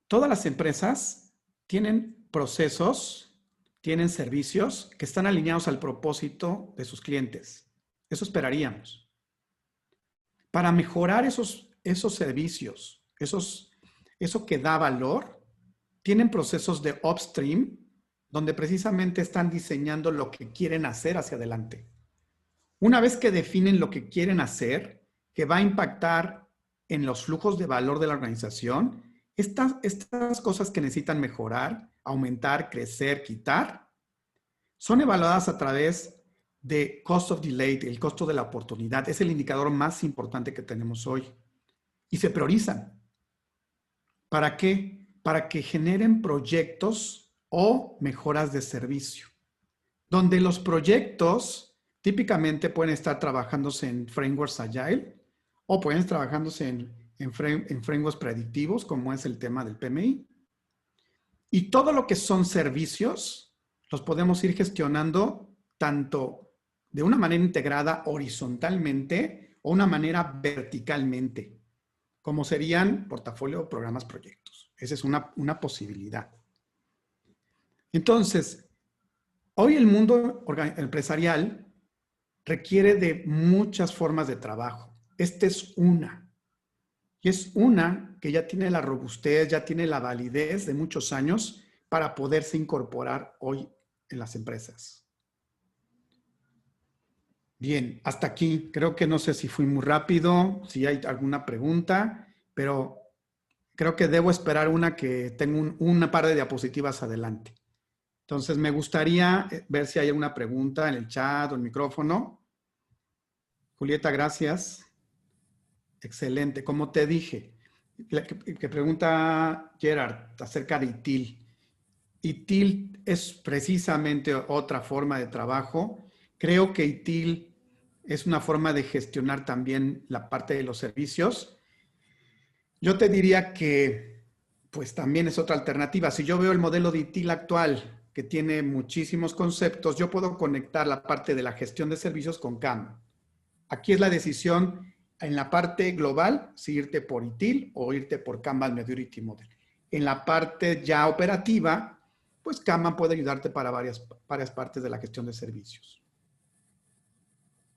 todas las empresas tienen procesos, tienen servicios que están alineados al propósito de sus clientes. Eso esperaríamos. Para mejorar esos servicios, eso que da valor, tienen procesos de upstream donde precisamente están diseñando lo que quieren hacer hacia adelante. Una vez que definen lo que quieren hacer, que va a impactar en los flujos de valor de la organización, estas cosas que necesitan mejorar, aumentar, crecer, quitar, son evaluadas a través de cost of delay, el costo de la oportunidad. Es el indicador más importante que tenemos hoy. Y se priorizan. ¿Para qué? Para que generen proyectos o mejoras de servicio. Donde los proyectos típicamente pueden estar trabajándose en frameworks agile o pueden estar trabajándose en frameworks predictivos, como es el tema del PMI. Y todo lo que son servicios, los podemos ir gestionando tanto de una manera integrada horizontalmente o una manera verticalmente, como serían portafolio, programas, proyectos. Esa es una posibilidad. Entonces, hoy el mundo empresarial requiere de muchas formas de trabajo. Esta es una. Y es una que ya tiene la robustez, ya tiene la validez de muchos años para poderse incorporar hoy en las empresas. Bien, hasta aquí. Creo que no sé si fui muy rápido, si hay alguna pregunta, pero creo que debo esperar una que tengo una par de diapositivas adelante. Entonces, me gustaría ver si hay alguna pregunta en el chat o el micrófono. Julieta, gracias. Excelente. Como te dije, que pregunta Gerard acerca de ITIL. ITIL es precisamente otra forma de trabajo. Creo que ITIL es una forma de gestionar también la parte de los servicios. Yo te diría que, pues también es otra alternativa. Si yo veo el modelo de ITIL actual, que tiene muchísimos conceptos, yo puedo conectar la parte de la gestión de servicios con Kanban. Aquí es la decisión en la parte global, si irte por ITIL o irte por Kanban Maturity Model. En la parte ya operativa, pues Kanban puede ayudarte para varias partes de la gestión de servicios.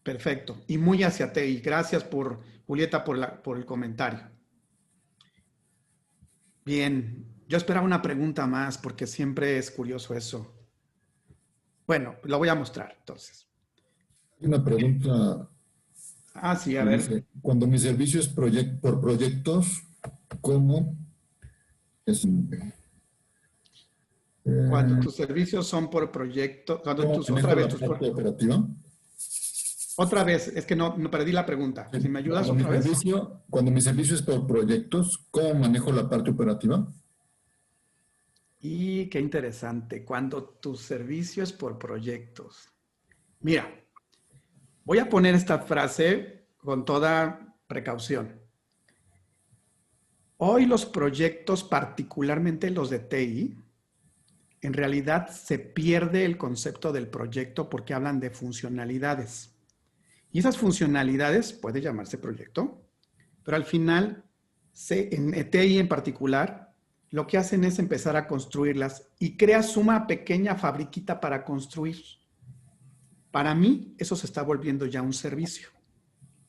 Perfecto. Y muy hacia ti. Gracias por, Julieta, por el comentario. Bien. Yo esperaba una pregunta más porque siempre es curioso eso. Bueno, lo voy a mostrar entonces. Hay una pregunta. Ah, sí, a ver. Cuando mi servicio es por proyectos, ¿cómo es? Cuando tus servicios son por proyecto, cuando ¿Cómo tus, manejo otra vez la tus, parte operativa? otra vez, es que no perdí la pregunta. Si me ayudas otra vez. Cuando mi servicio es por proyectos, ¿cómo manejo la parte operativa? Y qué interesante, cuando tu servicio es por proyectos. Mira, voy a poner esta frase con toda precaución. Hoy los proyectos, particularmente los de TI, en realidad se pierde el concepto del proyecto porque hablan de funcionalidades. Y esas funcionalidades puede llamarse proyecto, pero al final, en TI en particular, lo que hacen es empezar a construirlas y creas una pequeña fabriquita para construir. Para mí, eso se está volviendo ya un servicio.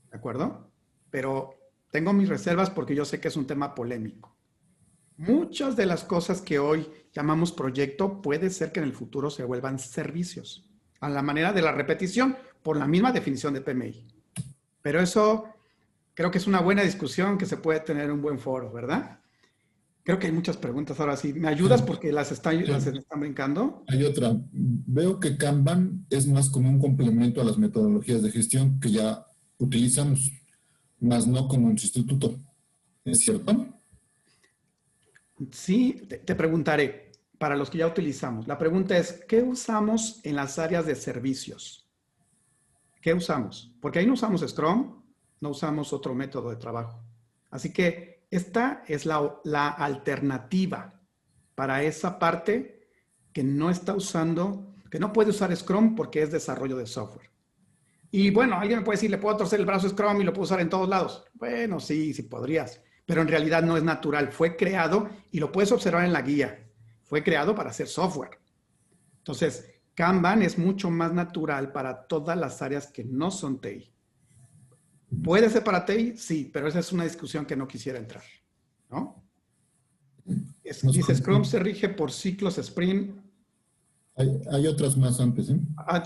¿De acuerdo? Pero tengo mis reservas porque yo sé que es un tema polémico. Muchas de las cosas que hoy llamamos proyecto puede ser que en el futuro se vuelvan servicios, a la manera de la repetición, por la misma definición de PMI. Pero eso creo que es una buena discusión que se puede tener en un buen foro, ¿verdad? Creo que hay muchas preguntas ahora sí. ¿Me ayudas porque las están brincando? Hay otra. Veo que Kanban es más como un complemento a las metodologías de gestión que ya utilizamos, más no como un sustituto. ¿Es cierto? Sí, te preguntaré, para los que ya utilizamos. La pregunta es, ¿qué usamos en las áreas de servicios? ¿Qué usamos? Porque ahí no usamos Scrum, no usamos otro método de trabajo. Así que esta es la alternativa para esa parte que no está usando, que no puede usar Scrum porque es desarrollo de software. Y bueno, alguien me puede decir, ¿le puedo torcer el brazo Scrum y lo puedo usar en todos lados? Bueno, sí, sí podrías, pero en realidad no es natural. Fue creado, y lo puedes observar en la guía, fue creado para hacer software. Entonces, Kanban es mucho más natural para todas las áreas que no son TI. ¿Puede ser para TI? Sí, pero esa es una discusión que no quisiera entrar, ¿no? Dice, Scrum se rige por ciclos sprint. Hay otras más antes, ¿eh?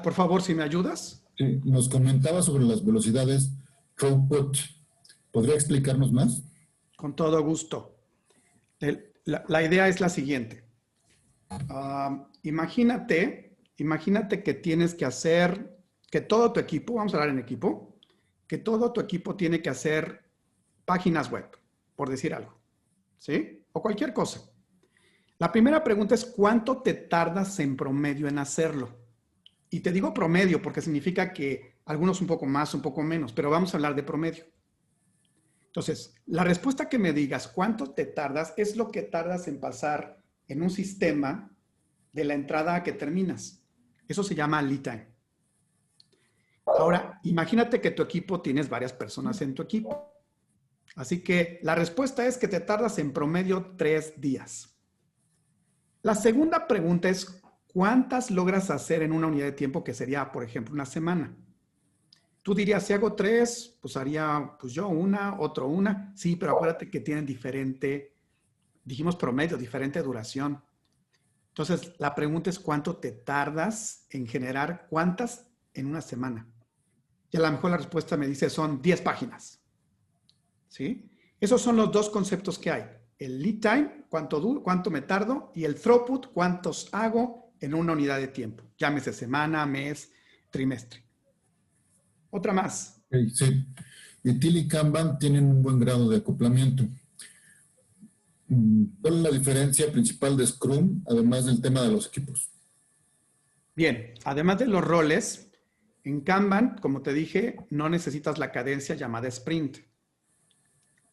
Por favor, si me ayudas. Sí, nos comentaba sobre las velocidades throughput. ¿Podría explicarnos más? Con todo gusto. La idea es la siguiente. Imagínate que tienes que hacer, que todo tu equipo, vamos a hablar en equipo, que todo tu equipo tiene que hacer páginas web, por decir algo, ¿sí? O cualquier cosa. La primera pregunta es, ¿cuánto te tardas en promedio en hacerlo? Y te digo promedio porque significa que algunos un poco más, un poco menos, pero vamos a hablar de promedio. Entonces, la respuesta que me digas, ¿cuánto te tardas? Es lo que tardas en pasar en un sistema de la entrada a que terminas. Eso se llama lead time. Ahora, imagínate que tu equipo tienes varias personas en tu equipo. Así que la respuesta es que te tardas en promedio 3 días. La segunda pregunta es, ¿cuántas logras hacer en una unidad de tiempo que sería, por ejemplo, una semana? Tú dirías, si hago 3, pues haría pues yo una, otro una. Sí, pero acuérdate que tienen diferente, dijimos promedio, diferente duración. Entonces, la pregunta es cuánto te tardas en generar cuántas en una semana. Y a lo mejor la respuesta me dice son 10 páginas. ¿Sí? Esos son los dos conceptos que hay. El lead time, cuánto me tardo, y el throughput, cuántos hago en una unidad de tiempo. Llámese semana, mes, trimestre. Otra más. Sí. ITIL y Kanban tienen un buen grado de acoplamiento. ¿Cuál es la diferencia principal de Scrum, además del tema de los equipos? Bien, además de los roles, en Kanban, como te dije, no necesitas la cadencia llamada sprint.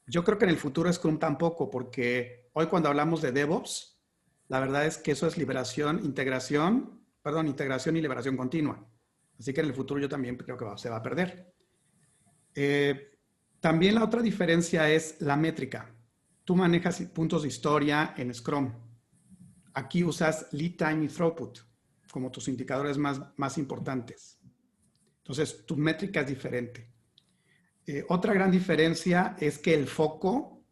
Yo creo que en el futuro Scrum tampoco, porque hoy cuando hablamos de DevOps, la verdad es que eso es integración y liberación continua. Así que en el futuro yo también creo que se va a perder. También la otra diferencia es la métrica. Tú manejas puntos de historia en Scrum. Aquí usas lead time y throughput como tus indicadores más importantes. Entonces, tu métrica es diferente. Otra gran diferencia es que el foco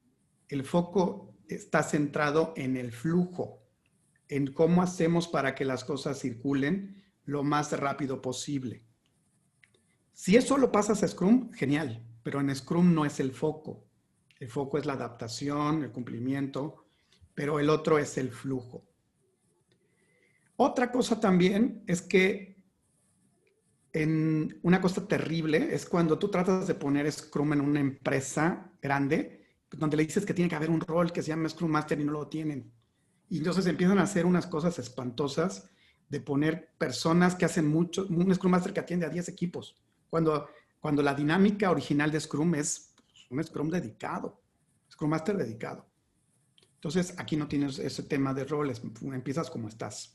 está centrado en el flujo, en cómo hacemos para que las cosas circulen lo más rápido posible. Si eso lo pasas a Scrum, genial, pero en Scrum no es el foco. El foco es la adaptación, el cumplimiento, pero el otro es el flujo. Otra cosa también es que una cosa terrible es cuando tú tratas de poner Scrum en una empresa grande, donde le dices que tiene que haber un rol que se llama Scrum Master y no lo tienen. Y entonces empiezan a hacer unas cosas espantosas de poner personas que hacen un Scrum Master que atiende a 10 equipos, cuando la dinámica original de Scrum es un Scrum dedicado, Scrum Master dedicado. Entonces aquí no tienes ese tema de roles, empiezas como estás.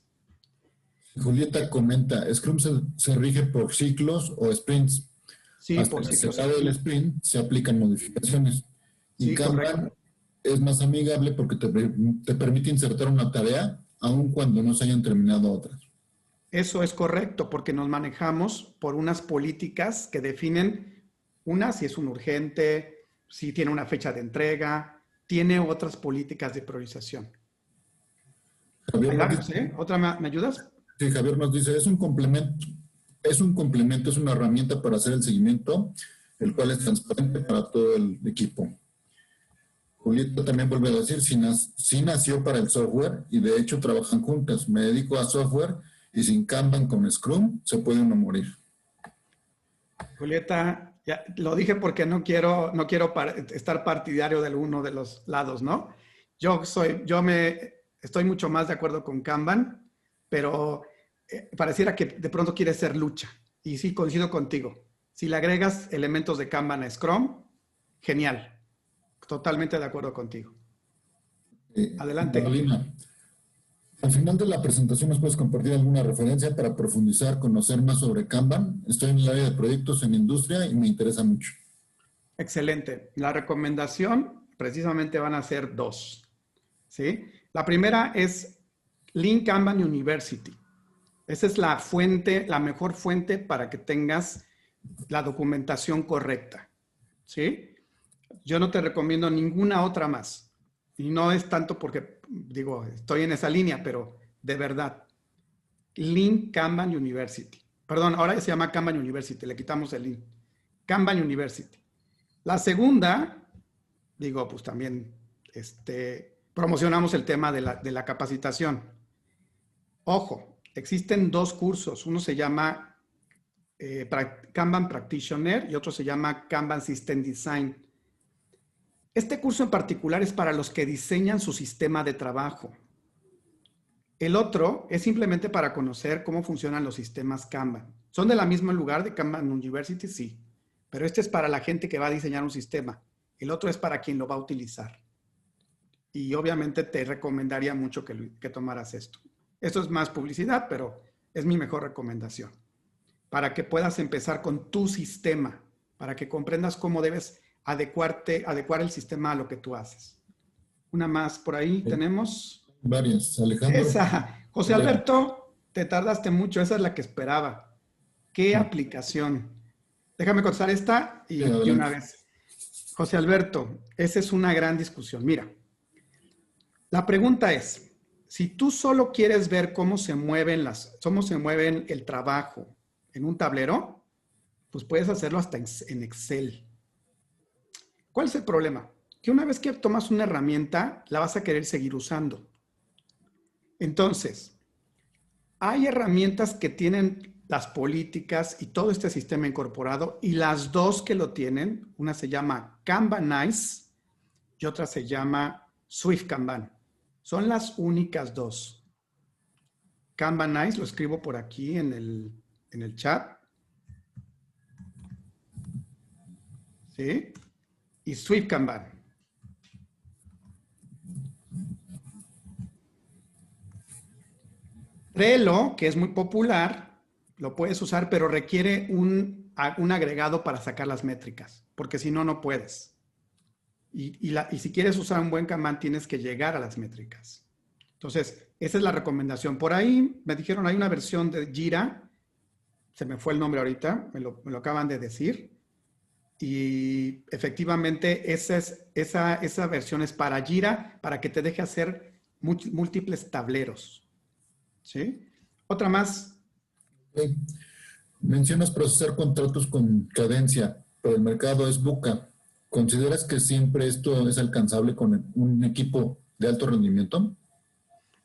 Julieta comenta, ¿Scrum se rige por ciclos o sprints? Sí, Hasta por que ciclos. se acabe el sprint se aplican modificaciones. Y Sí, Kanban es más amigable porque te permite insertar una tarea aun cuando no se hayan terminado otras. Eso es correcto, porque nos manejamos por unas políticas que definen si es un urgente, si tiene una fecha de entrega, tiene otras políticas de priorización. Javier ¿Sí? ¿Otra me ayudas? Sí, Javier nos dice, es un complemento, es una herramienta para hacer el seguimiento, el cual es transparente para todo el equipo. Julieta también vuelve a decir, sí nació para el software y de hecho trabajan juntas. Me dedico a software y sin Kanban con Scrum se puede uno morir. Julieta, ya lo dije porque no quiero estar partidario de uno de los lados, ¿no? Estoy mucho más de acuerdo con Kanban, pero pareciera que de pronto quiere ser lucha. Y sí, coincido contigo. Si le agregas elementos de Kanban a Scrum, genial. Totalmente de acuerdo contigo. Adelante. Carolina, al final de la presentación nos puedes compartir alguna referencia para profundizar, conocer más sobre Kanban. Estoy en el área de proyectos en industria y me interesa mucho. Excelente. La recomendación precisamente van a ser 2. ¿Sí? La primera es Lean Kanban University. Esa es la fuente, la mejor fuente para que tengas la documentación correcta. ¿Sí? Yo no te recomiendo ninguna otra más. Y no es tanto porque, estoy en esa línea, pero de verdad. Lean Kanban University. Perdón, ahora se llama Kanban University, le quitamos el Lean. Kanban University. La segunda, pues también promocionamos el tema de la capacitación. Ojo, existen 2 cursos. Uno se llama Kanban Practitioner y otro se llama Kanban System Design. Este curso en particular es para los que diseñan su sistema de trabajo. El otro es simplemente para conocer cómo funcionan los sistemas Kanban. ¿Son de la misma lugar de Kanban University? Sí. Pero este es para la gente que va a diseñar un sistema. El otro es para quien lo va a utilizar. Y obviamente te recomendaría mucho que tomaras esto. Esto es más publicidad, pero es mi mejor recomendación. Para que puedas empezar con tu sistema, para que comprendas cómo debes adecuar el sistema a lo que tú haces. Una más por ahí tenemos. Varias, Alejandro. José Alberto, te tardaste mucho, esa es la que esperaba. ¿Qué aplicación? déjame contestar esta y de una vez. José Alberto, esa es una gran discusión. Mira, la pregunta es, si tú solo quieres ver cómo se mueven el trabajo en un tablero, pues puedes hacerlo hasta en Excel. ¿Cuál es el problema? Que una vez que tomas una herramienta, la vas a querer seguir usando. Entonces, hay herramientas que tienen las políticas y todo este sistema incorporado, y las dos que lo tienen, una se llama Kanbanize y otra se llama Swift Kanban. Son las únicas dos. Kanbanize, lo escribo por aquí en el chat. ¿Sí? Y Swift Kanban. Trello, que es muy popular, lo puedes usar, pero requiere un agregado para sacar las métricas, porque si no, no puedes. Y si quieres usar un buen Kanban, tienes que llegar a las métricas. Entonces, esa es la recomendación. Por ahí me dijeron, hay una versión de Jira, se me fue el nombre ahorita, me lo acaban de decir, y efectivamente esa versión es para Jira, para que te deje hacer múltiples tableros. ¿Sí? Otra más. Okay. Mencionas procesar contratos con cadencia, pero el mercado es VUCA. ¿Consideras que siempre esto es alcanzable con un equipo de alto rendimiento?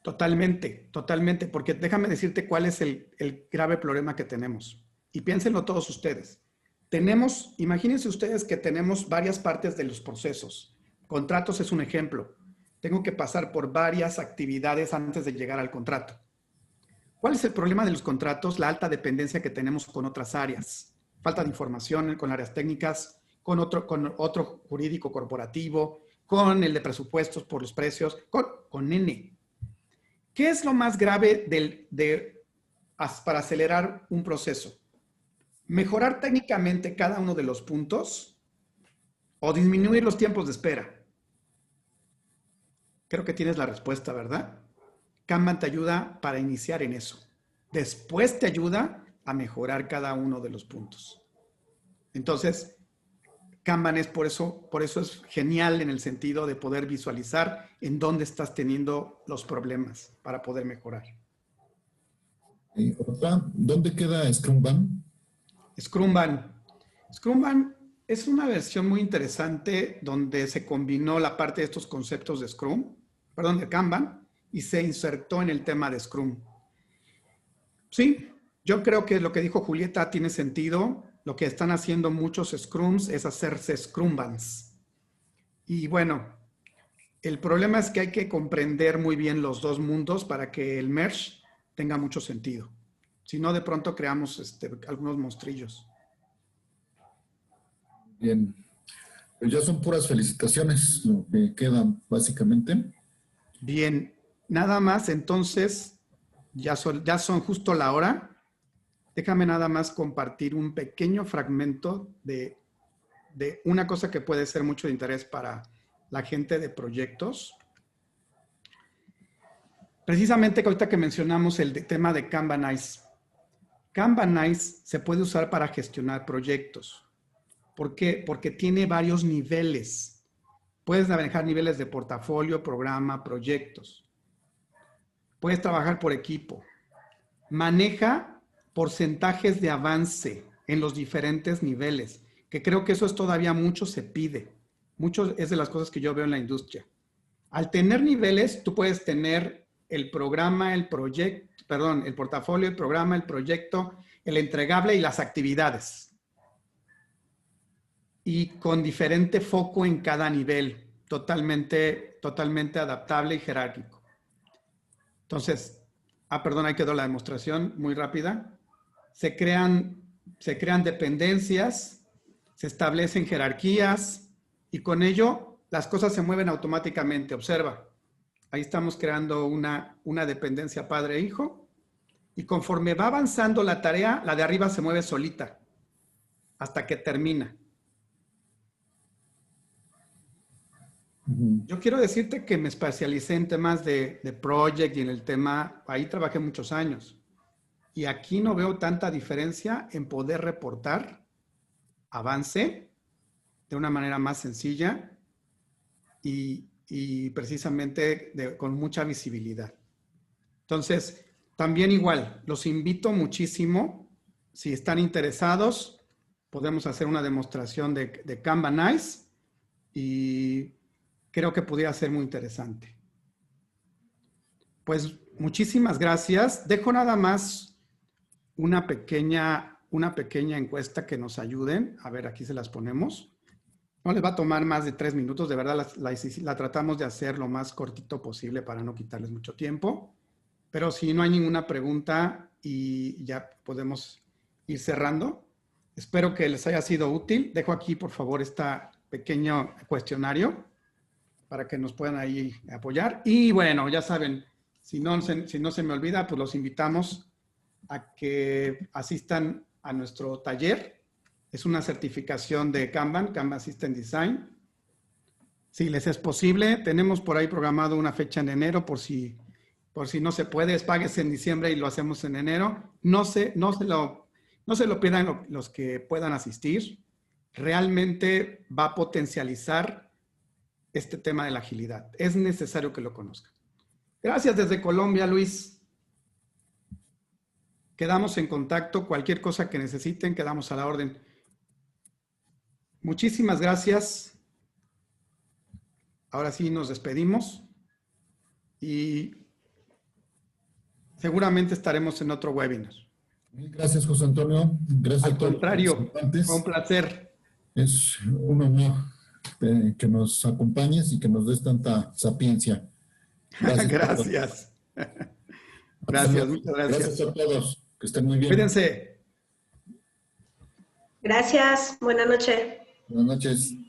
Totalmente, totalmente, porque déjame decirte cuál es el grave problema que tenemos. Y piénsenlo todos ustedes. Imagínense ustedes que tenemos varias partes de los procesos. Contratos es un ejemplo. Tengo que pasar por varias actividades antes de llegar al contrato. ¿Cuál es el problema de los contratos? La alta dependencia que tenemos con otras áreas. Falta de información con áreas técnicas, con otro jurídico corporativo, con el de presupuestos por los precios, con N. ¿Qué es lo más grave para acelerar un proceso? ¿Mejorar técnicamente cada uno de los puntos o disminuir los tiempos de espera? Creo que tienes la respuesta, ¿verdad? Kanban te ayuda para iniciar en eso. Después te ayuda a mejorar cada uno de los puntos. Entonces, Kanban es por eso es genial en el sentido de poder visualizar en dónde estás teniendo los problemas para poder mejorar. Y otra, ¿dónde queda Scrumban? Scrumban es una versión muy interesante donde se combinó la parte de estos conceptos de Kanban, y se insertó en el tema de Scrum. Sí, yo creo que lo que dijo Julieta tiene sentido. Lo que están haciendo muchos Scrums es hacerse Scrumbans. Y bueno, el problema es que hay que comprender muy bien los dos mundos para que el merge tenga mucho sentido. Si no, de pronto creamos algunos monstrillos. Bien, pues ya son puras felicitaciones lo que quedan básicamente. Bien, nada más, entonces, ya son justo la hora. Déjame nada más compartir un pequeño fragmento de una cosa que puede ser mucho de interés para la gente de proyectos. Precisamente ahorita que mencionamos el tema de Kanbanize. Kanbanize se puede usar para gestionar proyectos. ¿Por qué? Porque tiene varios niveles. Puedes manejar niveles de portafolio, programa, proyectos. Puedes trabajar por equipo. Maneja porcentajes de avance en los diferentes niveles, que creo que eso es todavía mucho se pide. Mucho es de las cosas que yo veo en la industria. Al tener niveles, tú puedes tener el programa, el portafolio, el programa, el proyecto, el entregable y las actividades. Y con diferente foco en cada nivel, totalmente adaptable y jerárquico. Entonces, perdón, ahí quedó la demostración muy rápida. Se crean dependencias, se establecen jerarquías y con ello las cosas se mueven automáticamente. Observa, ahí estamos creando una dependencia padre-hijo y conforme va avanzando la tarea, la de arriba se mueve solita hasta que termina. Yo quiero decirte que me especialicé en temas de project y en el tema, ahí trabajé muchos años. Y aquí no veo tanta diferencia en poder reportar avance de una manera más sencilla y precisamente con mucha visibilidad. Entonces, también igual, los invito muchísimo, si están interesados, podemos hacer una demostración de Kanban Ice y creo que pudiera ser muy interesante. Pues muchísimas gracias. Dejo nada más una pequeña encuesta que nos ayuden. A ver, aquí se las ponemos. No les va a tomar más de 3 minutos. De verdad, la tratamos de hacer lo más cortito posible para no quitarles mucho tiempo. Pero si no hay ninguna pregunta y ya podemos ir cerrando. Espero que les haya sido útil. Dejo aquí, por favor, este pequeño cuestionario para que nos puedan ahí apoyar. Y bueno, ya saben, si no se me olvida, pues los invitamos a que asistan a nuestro taller. Es una certificación de Kanban, Kanban System Design. Si les es posible, tenemos por ahí programado una fecha en enero por si no se puede, páguese en diciembre y lo hacemos en enero. No se lo pierdan los que puedan asistir. Realmente va a potencializar este tema de la agilidad. Es necesario que lo conozcan. Gracias desde Colombia, Luis. Quedamos en contacto. Cualquier cosa que necesiten, quedamos a la orden. Muchísimas gracias. Ahora sí nos despedimos y seguramente estaremos en otro webinar. Gracias, José Antonio. Gracias a todos. Al contrario, fue un placer. Es un honor que nos acompañes y que nos des tanta sapiencia. Gracias. Gracias. Gracias, muchas gracias. Gracias a todos. Que estén muy bien. Cuídense. Gracias. Buenas noches. Buenas noches.